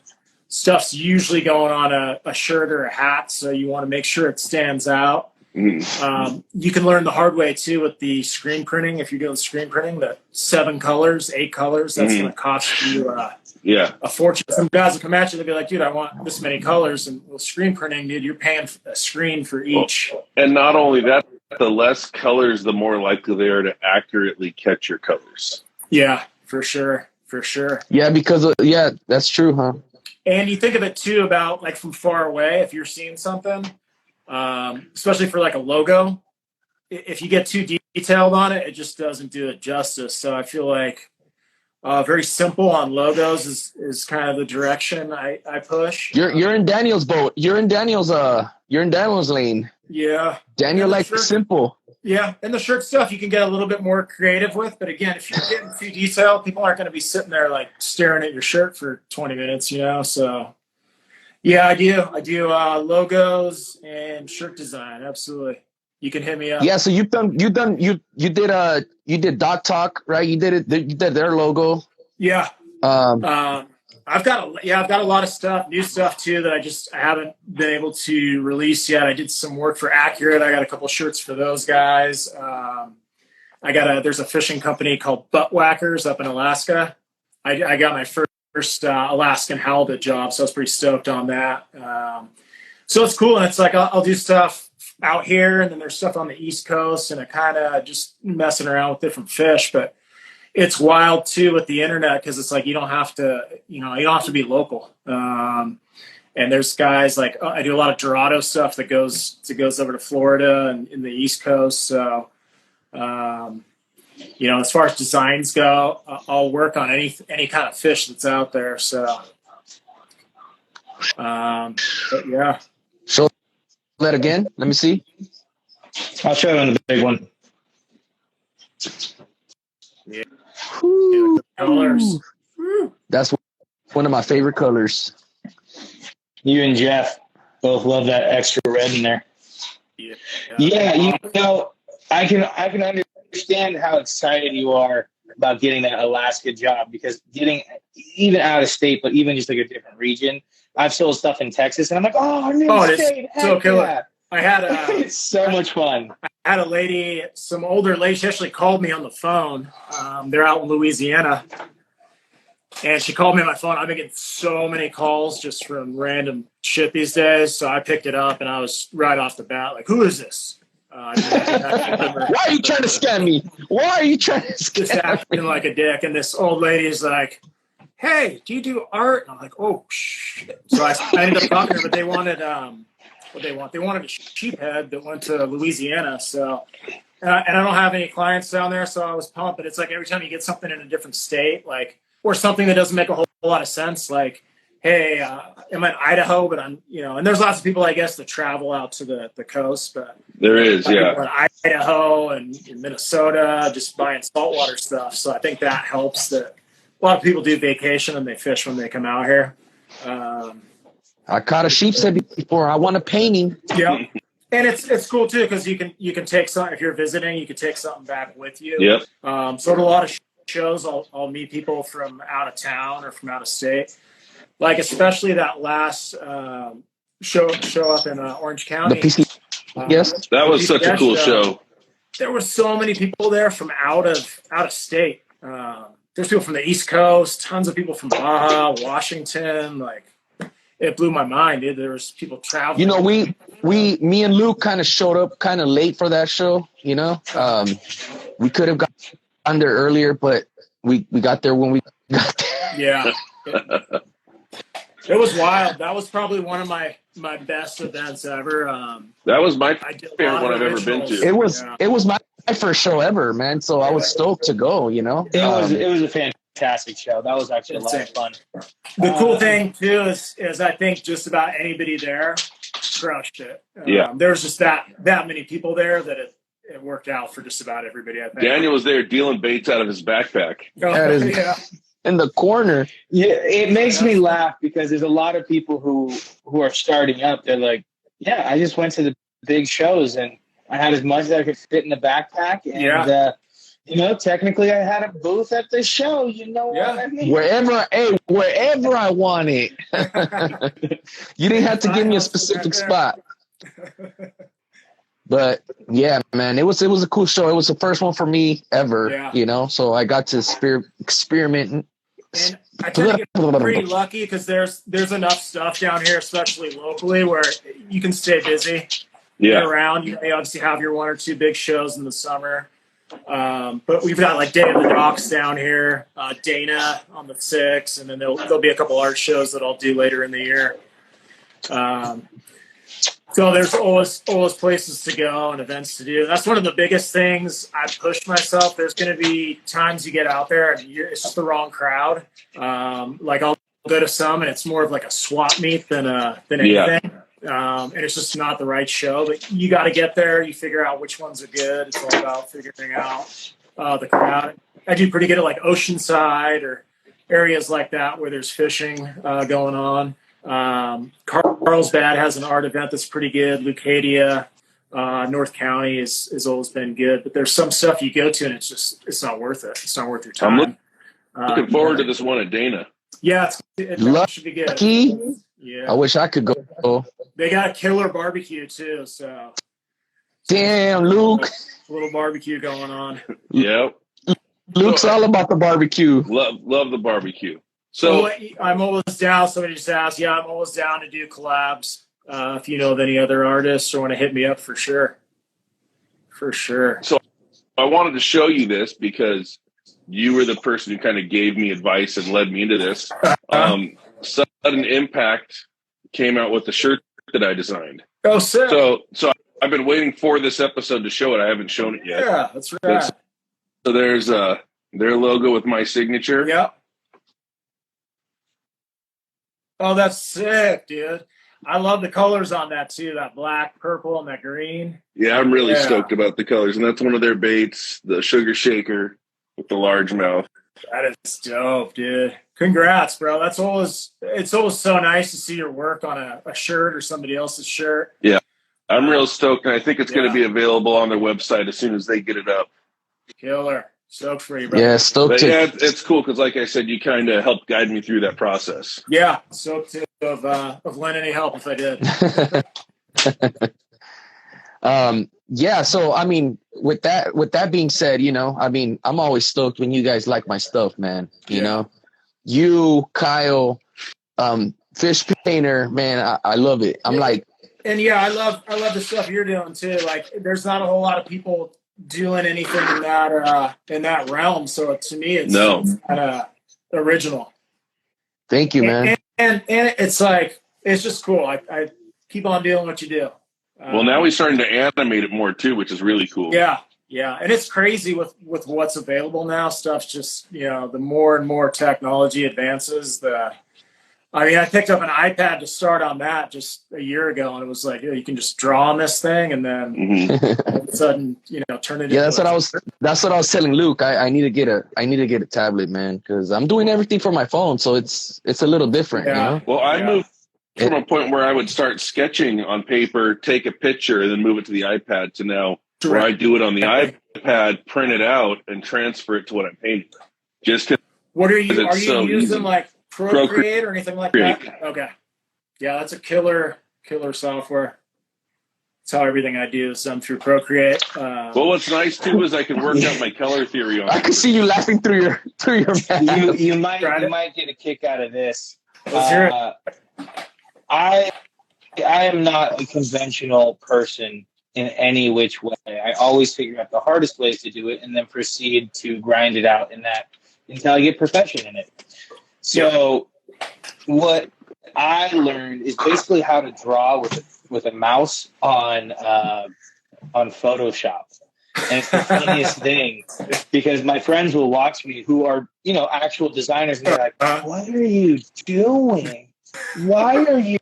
Stuff's usually going on a shirt or a hat, so you want to make sure it stands out. You can learn the hard way too with the screen printing. If you're doing screen printing, the 7 colors, 8 colors, that's going to cost you a fortune. Some guys will come at you, they'll be like, dude, I want this many colors. And with screen printing, dude, you're paying a screen for each. And not only that, the less colors, the more likely they are to accurately catch your colors. Yeah, for sure. Yeah, because that's true, huh? And you think of it too about like from far away, if you're seeing something, especially for like a logo, if you get too detailed on it, it just doesn't do it justice. So I feel like very simple on logos is kind of the direction I push. You're in Daniel's boat. You're in Daniel's lane. Yeah. Daniel likes simple. Yeah, and the shirt stuff you can get a little bit more creative with, but again, if you're getting too detailed, people aren't going to be sitting there like staring at your shirt for 20 minutes, So, yeah, I do logos and shirt design. Absolutely, you can hit me up. Yeah, so you did Dot Talk, right? You did their logo. Yeah. I've got a lot of stuff, new stuff too, that I haven't been able to release yet. I did some work for Accurate. I got a couple shirts for those guys. There's a fishing company called Butt Whackers up in Alaska. I got my first Alaskan halibut job, so I was pretty stoked on that. So it's cool, and it's like I'll do stuff out here, and then there's stuff on the East Coast, and I kind of just messing around with different fish. But it's wild too with the internet, because it's like you don't have to be local. And there's guys like I do a lot of Dorado stuff that goes over to Florida and in the East Coast. So as far as designs go, I'll work on any kind of fish that's out there. So but yeah. Show that again. Let me see. I'll show you on the big one. Yeah. Colors. That's one of my favorite colors. You and Jeff both love that extra red in there. Yeah, I can understand how excited you are about getting that Alaska job, because getting even out of state, but even just like a different region. I've sold stuff in Texas, and I'm like, it's so killer. Yeah. I had it's so much fun. I had a lady, some older lady. She actually called me on the phone. They're out in Louisiana, and she called me on my phone. I've been getting so many calls just from random shit these days. So I picked it up, and I was right off the bat like, "Who is this?" Why are you trying to scam me? Why are you trying to scam me? Just acting like a dick. And this old lady is like, "Hey, do you do art?" And I'm like, "Oh shit!" So I ended up talking to her, but they wanted what they want. They wanted a sheephead that went to Louisiana. So, and I don't have any clients down there, so I was pumped. But it's like every time you get something in a different state, like, or something that doesn't make a whole lot of sense, like, hey, I'm in Idaho, but I'm, and there's lots of people, I guess, that travel out to the coast, but there is, yeah, in Idaho and in Minnesota, just buying saltwater stuff. So I think that helps. That a lot of people do vacation and they fish when they come out here. I caught a sheephead before. I want a painting. Yeah, and it's cool too, because you can take some, if you're visiting, you can take something back with you. Yep. So at a lot of shows, I'll meet people from out of town or from out of state. Like especially that last show up in Orange County. Yes, that was such a cool show. There were so many people there from out of state. There's people from the East Coast, tons of people from Baja, Washington. Like, it blew my mind, dude. There was people traveling. Me and Luke kind of showed up kind of late for that show. We could have gotten there earlier, but we got there when we got there. Yeah. It was wild. That was probably one of my best events ever. That was my favorite one I've ever been to. It was my first show ever, man. So I was stoked to go. It was a fantastic show. That was actually a lot of fun. The cool thing too is I think just about anybody there crushed it. There was just that many people there that it worked out for just about everybody. I think Daniel was there dealing baits out of his backpack. Yeah. In the corner. Yeah, it makes me laugh because there's a lot of people who are starting up. They're like, yeah, I just went to the big shows and I had as much as I could fit in the backpack. And, technically I had a booth at the show. You know what I mean? Wherever I wanted. You didn't have to give me a specific spot. But yeah, man, it was a cool show. It was the first one for me ever, so I got to experiment. And I tend to get pretty lucky because there's enough stuff down here, especially locally, where you can stay busy, get around. You obviously have your one or two big shows in the summer. But we've got like Day of the Docks down here, Dana on the 6th, and then there'll be a couple art shows that I'll do later in the year. So there's always places to go and events to do. That's one of the biggest things I pushed myself. There's going to be times you get out there and it's just the wrong crowd. Like I'll go to some and it's more of like a swap meet than anything. And it's just not the right show. But you got to get there. You figure out which ones are good. It's all about figuring out the crowd. I do pretty good at like Oceanside or areas like that where there's fishing going on. Carlsbad has an art event that's pretty good. Leucadia, North County has always been good, but there's some stuff you go to and it's not worth it. It's not worth your time. I'm looking forward to this one at Dana. Yeah, it should be good. Lucky. Yeah. I wish I could go. They got a killer barbecue too, so. Damn, Luke. A little barbecue going on. Yep. Luke's all about the barbecue. Love the barbecue. So I'm almost down. Somebody just asked. Yeah, I'm always down to do collabs. If you know of any other artists or want to hit me up, for sure. For sure. So I wanted to show you this because you were the person who kind of gave me advice and led me into this. Sudden Impact came out with the shirt that I designed. Oh, sick. So I've been waiting for this episode to show it. I haven't shown it yet. Yeah, that's right. So there's their logo with my signature. Yep. Oh, that's sick, dude. I love the colors on that too. That black, purple, and that green. Yeah, I'm really stoked about the colors. And that's one of their baits, the sugar shaker with the large mouth. That is dope, dude. Congrats, bro. It's always so nice to see your work on a shirt or somebody else's shirt. Yeah. I'm real stoked, and I think it's going to be available on their website as soon as they get it up. Killer. Stoked for you, bro. Yeah, stoked. Yeah, it's cool because, like I said, you kind of helped guide me through that process. Yeah, stoked of lending any help if I did. Yeah, so I mean, with that being said, you know, I mean, I'm always stoked when you guys like my stuff, man. You know, you, Kyle, Fish Painter, man, I love it. I'm like, and yeah, I love the stuff you're doing too. Like, there's not a whole lot of people doing anything in that realm. So to me, it's kind of original. Thank you, man. And it's like, it's just cool. I keep on doing what you do. Well, now we're starting to animate it more too, which is really cool. Yeah. And it's crazy with what's available now. Stuff's just, you know, the more and more technology advances, I picked up an iPad to start on that just a year ago, and it was like, you can just draw on this thing, and then all of a sudden, you know, turn it. Yeah, that's what I was telling Luke. I need to get a tablet, man, because I'm doing everything from my phone, so it's a little different. Yeah. You know? Well, I moved from a point where I would start sketching on paper, take a picture, and then move it to the iPad to now where I do it on the iPad, print it out, and transfer it to what I'm painting. What are you using easy. Like Procreate or anything like that? Okay. Yeah, that's a killer software. That's how everything I do is done through Procreate. Well, what's nice too is I can work out my color theory on it. I can see you laughing through your you might get a kick out of this. Let's hear it. I am not a conventional person in any which way. I always figure out the hardest ways to do it and then proceed to grind it out until I get perfection in it. So what I learned is basically how to draw with a mouse on Photoshop. And it's the funniest thing because my friends will watch me who are, you know, actual designers, and they're like, what are you doing? Why are you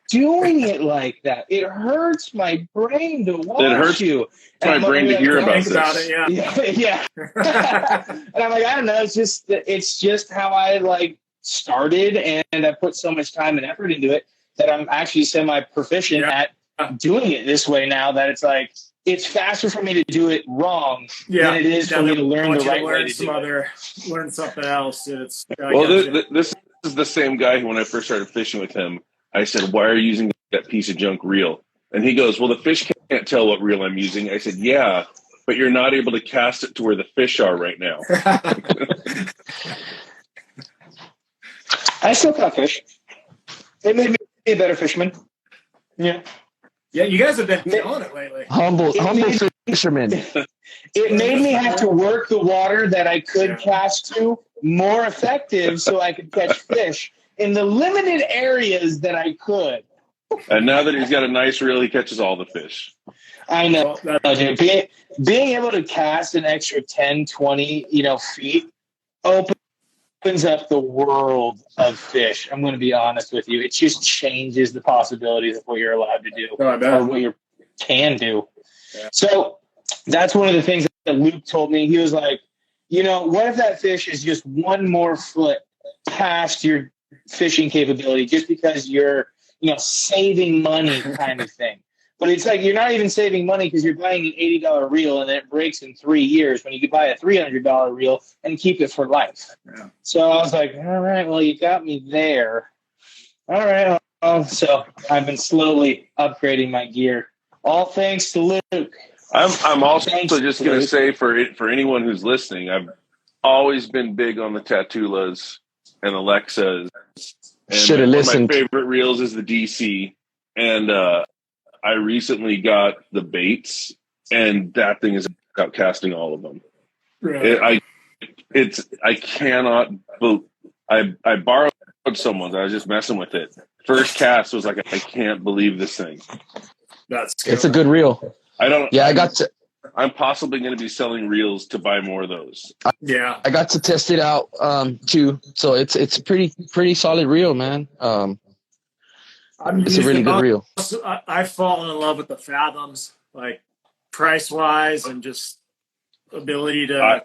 doing it like that? It hurts my brain to watch you. My brain to hear about this. Yeah. And I'm like, I don't know. It's just how I like started, and I put so much time and effort into it that I'm actually semi-proficient at doing it this way now. That it's like it's faster for me to do it wrong than it is for me to learn the right way to do it. Learn something else. This is the same guy who, when I first started fishing with him, I said, "Why are you using that piece of junk reel?" And he goes, "Well, the fish can't tell what reel I'm using." I said, "Yeah, but you're not able to cast it to where the fish are right now." I still caught fish. It made me a better fisherman. Yeah. Yeah, you guys have been killing it lately. Humble fisherman. It made me have to work the water that I could cast to more effective so I could catch fish in the limited areas that I could. And now that he's got a nice reel, he catches all the fish. I know. Being able to cast an extra 10, 20, feet opens up the world of fish. I'm going to be honest with you. It just changes the possibilities of what you're allowed to do or what you can do. Yeah. So that's one of the things that Luke told me. He was like, what if that fish is just one more foot past your fishing capability just because you're, saving money kind of thing. But it's like you're not even saving money because you're buying an $80 reel and it breaks in 3 years when you could buy a $300 reel and keep it for life. Yeah. So I was like, all right, well, you got me there. All right. So I've been slowly upgrading my gear. All thanks to Luke. I'm also just going to say for anyone who's listening, I've always been big on the Tatulas and Alexas. Should have listened. One of my favorite reels is the DC, and I recently got the baits, and that thing is outcasting all of them. Really? I cannot. I borrowed someone's. I was just messing with it. First cast was like, I can't believe this thing. It's a good reel. I'm possibly going to be selling reels to buy more of those. Yeah, I got to test it out too. So it's a pretty solid reel, man. It's a really good reel. I've fallen in love with the Fathoms, like price wise and just ability to.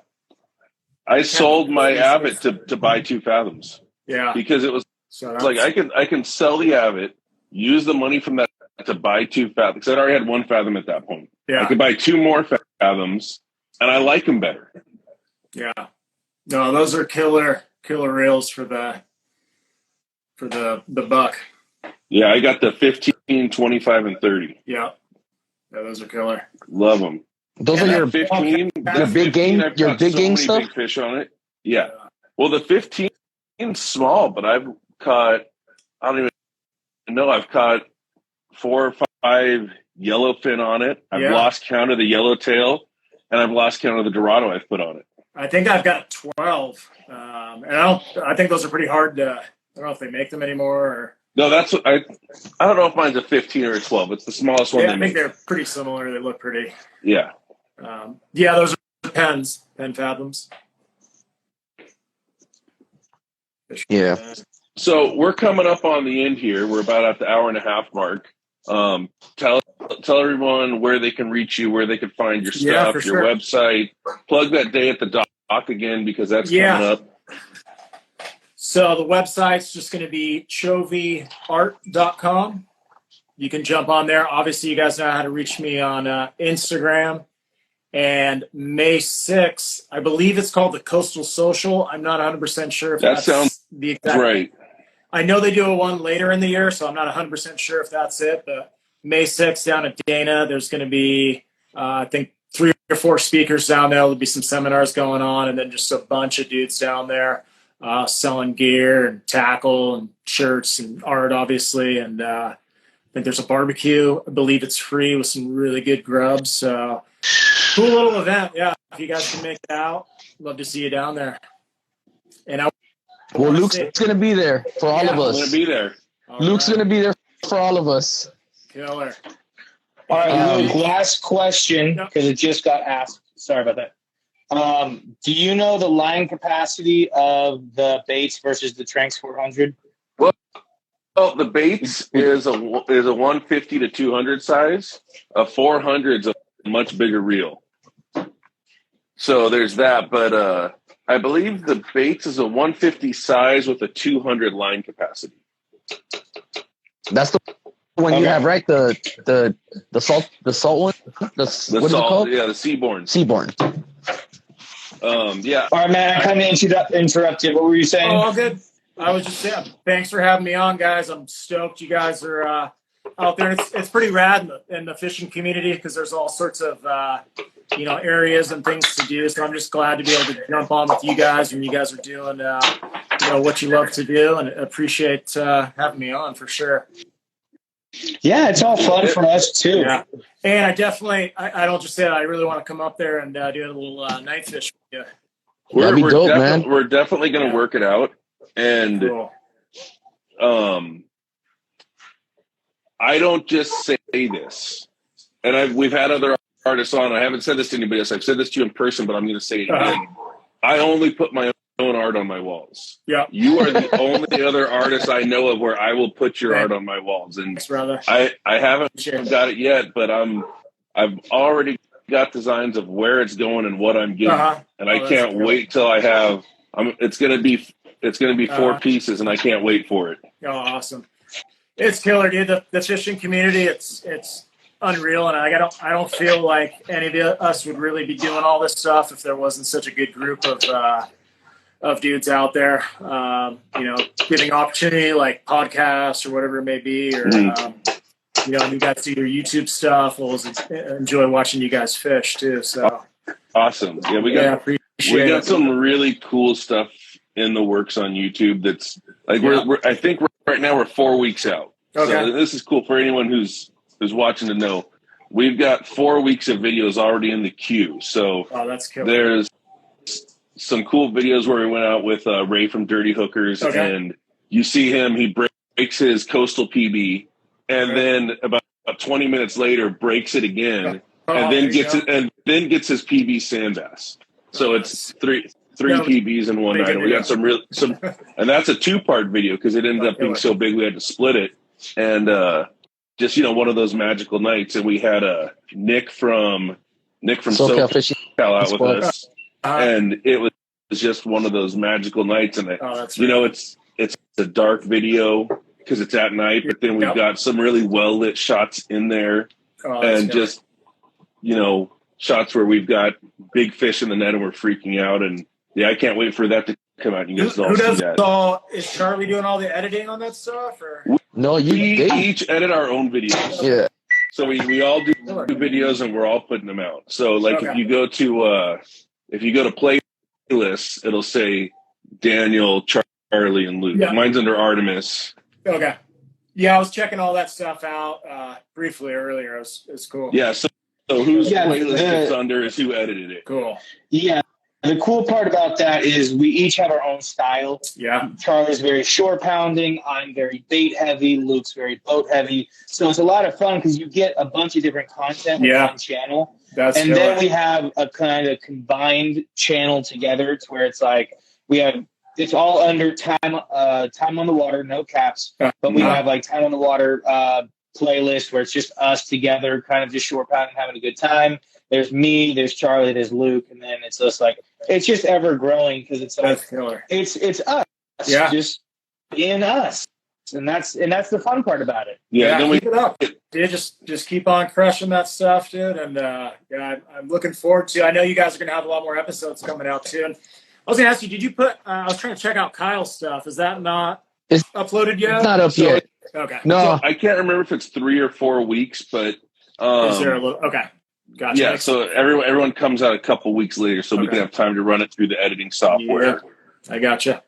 I sold my Abbott to buy 2 Fathoms. Yeah, because it was like I can sell the Abbott, use the money from that to buy 2 Fathoms because I already had 1 Fathom at that point. Yeah, I could buy 2 more Fathoms, and I like them better. Yeah, no, those are killer reels for the buck. Yeah, I got the 15, 25, and 30. Yeah, those are killer. Love them. Those are your 15. Your big game. Your big game stuff. Big fish on it. Yeah. Well, the 15 is small, but I've caught. I don't even know. I've caught 4 or 5 yellowfin on it. I've lost count of the yellowtail, and I've lost count of the Dorado I've put on it. I think I've got 12, and I think those are pretty hard to. I don't know if they make them anymore. Or... No, that's what I don't know if mine's a 15 or a 12. It's the smallest one. Yeah, I think they're pretty similar. They look pretty. Yeah. Those are pen Fathoms. Yeah. So we're coming up on the end here. We're about at the hour and a half mark. Tell everyone where they can reach you, where they can find your stuff, your website. Plug that day at the dock again because that's coming up. So the website's just going to be choviart.com. You can jump on there. Obviously, you guys know how to reach me on Instagram. And May 6th, I believe it's called the Coastal Social. I'm not 100% sure if that sounds the exact right. I know they do a one later in the year, so I'm not 100% sure if that's it. But May 6th down at Dana, there's going to be, I think, 3 or 4 speakers down there. There'll be some seminars going on, and then just a bunch of dudes down there selling gear and tackle and shirts and art, obviously. And I think there's a barbecue. I believe it's free with some really good grubs. So cool little event. Yeah, if you guys can make it out, love to see you down there. And Luke's going to be there for all of us. I'm going to be there. Luke's going to be there for all of us. Killer. All right, Luke, last question, because it just got asked. Sorry about that. Do you know the line capacity of the baits versus the Tranks 400? Well, the baits is a 150 to 200 size. A 400 is a much bigger reel. So there's that. But I believe the baits is a 150 size with a 200 line capacity. That's the one you have, right? The salt one. What is it called? Yeah, the Seaborn. Yeah. All right, man. I kind of interrupted. What were you saying? Oh, all good. I was just saying, thanks for having me on, guys. I'm stoked you guys are out there. It's pretty rad in the fishing community because there's all sorts of areas and things to do. So I'm just glad to be able to jump on with you guys when you guys are doing what you love to do, and appreciate having me on for sure. Yeah, it's all fun for us too. Yeah. And I definitely, I don't just say that. I really want to come up there and do a little night fish with you. We're definitely going to work it out. And cool. I don't just say this. And we've had other artists on. I haven't said this to anybody else. I've said this to you in person, but I'm going to say it again. I only put my own art on my walls. Yeah. You are the only other artist I know of where I will put your art on my walls. And thanks, brother. I haven't got it yet, but I've already got designs of where it's going and what I'm getting. And I can't wait till I have it's gonna be 4 pieces and I can't wait for it. Oh, awesome. It's killer, dude. The fishing community, it's unreal, and I don't feel like any of us would really be doing all this stuff if there wasn't such a good group of dudes out there, giving opportunity like podcasts or whatever it may be, or you guys do your YouTube stuff. We'll enjoy watching you guys fish too. So awesome! Yeah, we got some really cool stuff in the works on YouTube. That's like I think right now we're 4 weeks out. Okay. So this is cool for anyone who's watching to know. We've got 4 weeks of videos already in the queue. So that's cool. There's some cool videos where we went out with Ray from Dirty Hookers, and you see him. He breaks his coastal PB, and then about 20 minutes later breaks it again, and then gets his PB sand bass. So it's three PBs in one night. And we got some, and that's a 2-part video because it ended up being so big we had to split it. And just one of those magical nights, and we had Nick from SoCal fishing out with us, and it was just one of those magical nights. And it's a dark video because it's at night, but then we've got some really well lit shots in there, and just shots where we've got big fish in the net and we're freaking out. And I can't wait for that to come out. You guys all see that. Is Charlie doing all the editing on that stuff? Or? No, we each edit our own videos. Yeah. So we all do videos and we're all putting them out. So if you go to playlists, it'll say Daniel, Charlie, and Luke. Yeah. Mine's under Artemis. Okay. Yeah, I was checking all that stuff out briefly earlier. It's cool. Yeah. So whose playlist it's under is who edited it. Cool. Yeah. The cool part about that is we each have our own style. Yeah. Charlie's very shore pounding. I'm very bait heavy. Luke's very boat heavy. So it's a lot of fun because you get a bunch of different content on one channel. Then we have a kind of combined channel together to where it's like it's all under time on the water, no caps. But we have like time on the water playlist where it's just us together, kind of just shore pounding, having a good time. There's me, there's Charlie, there's Luke, and then it's just like it's just ever growing because it's like it's us, just in us, and that's the fun part about it. Yeah, keep it up, dude. Just keep on crushing that stuff, dude. And I'm looking forward to. I know you guys are gonna have a lot more episodes coming out too. And I was gonna ask you, did you put? I was trying to check out Kyle's stuff. Is that not uploaded yet? It's not up yet. Okay. No, so I can't remember if it's 3 or 4 weeks, but is there a little? Okay. Gotcha. Yeah, so everyone comes out a couple weeks later, so we can have time to run it through the editing software. Yeah, I gotcha.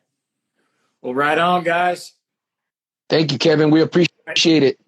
Well, right on, guys. Thank you, Kevin. We appreciate it.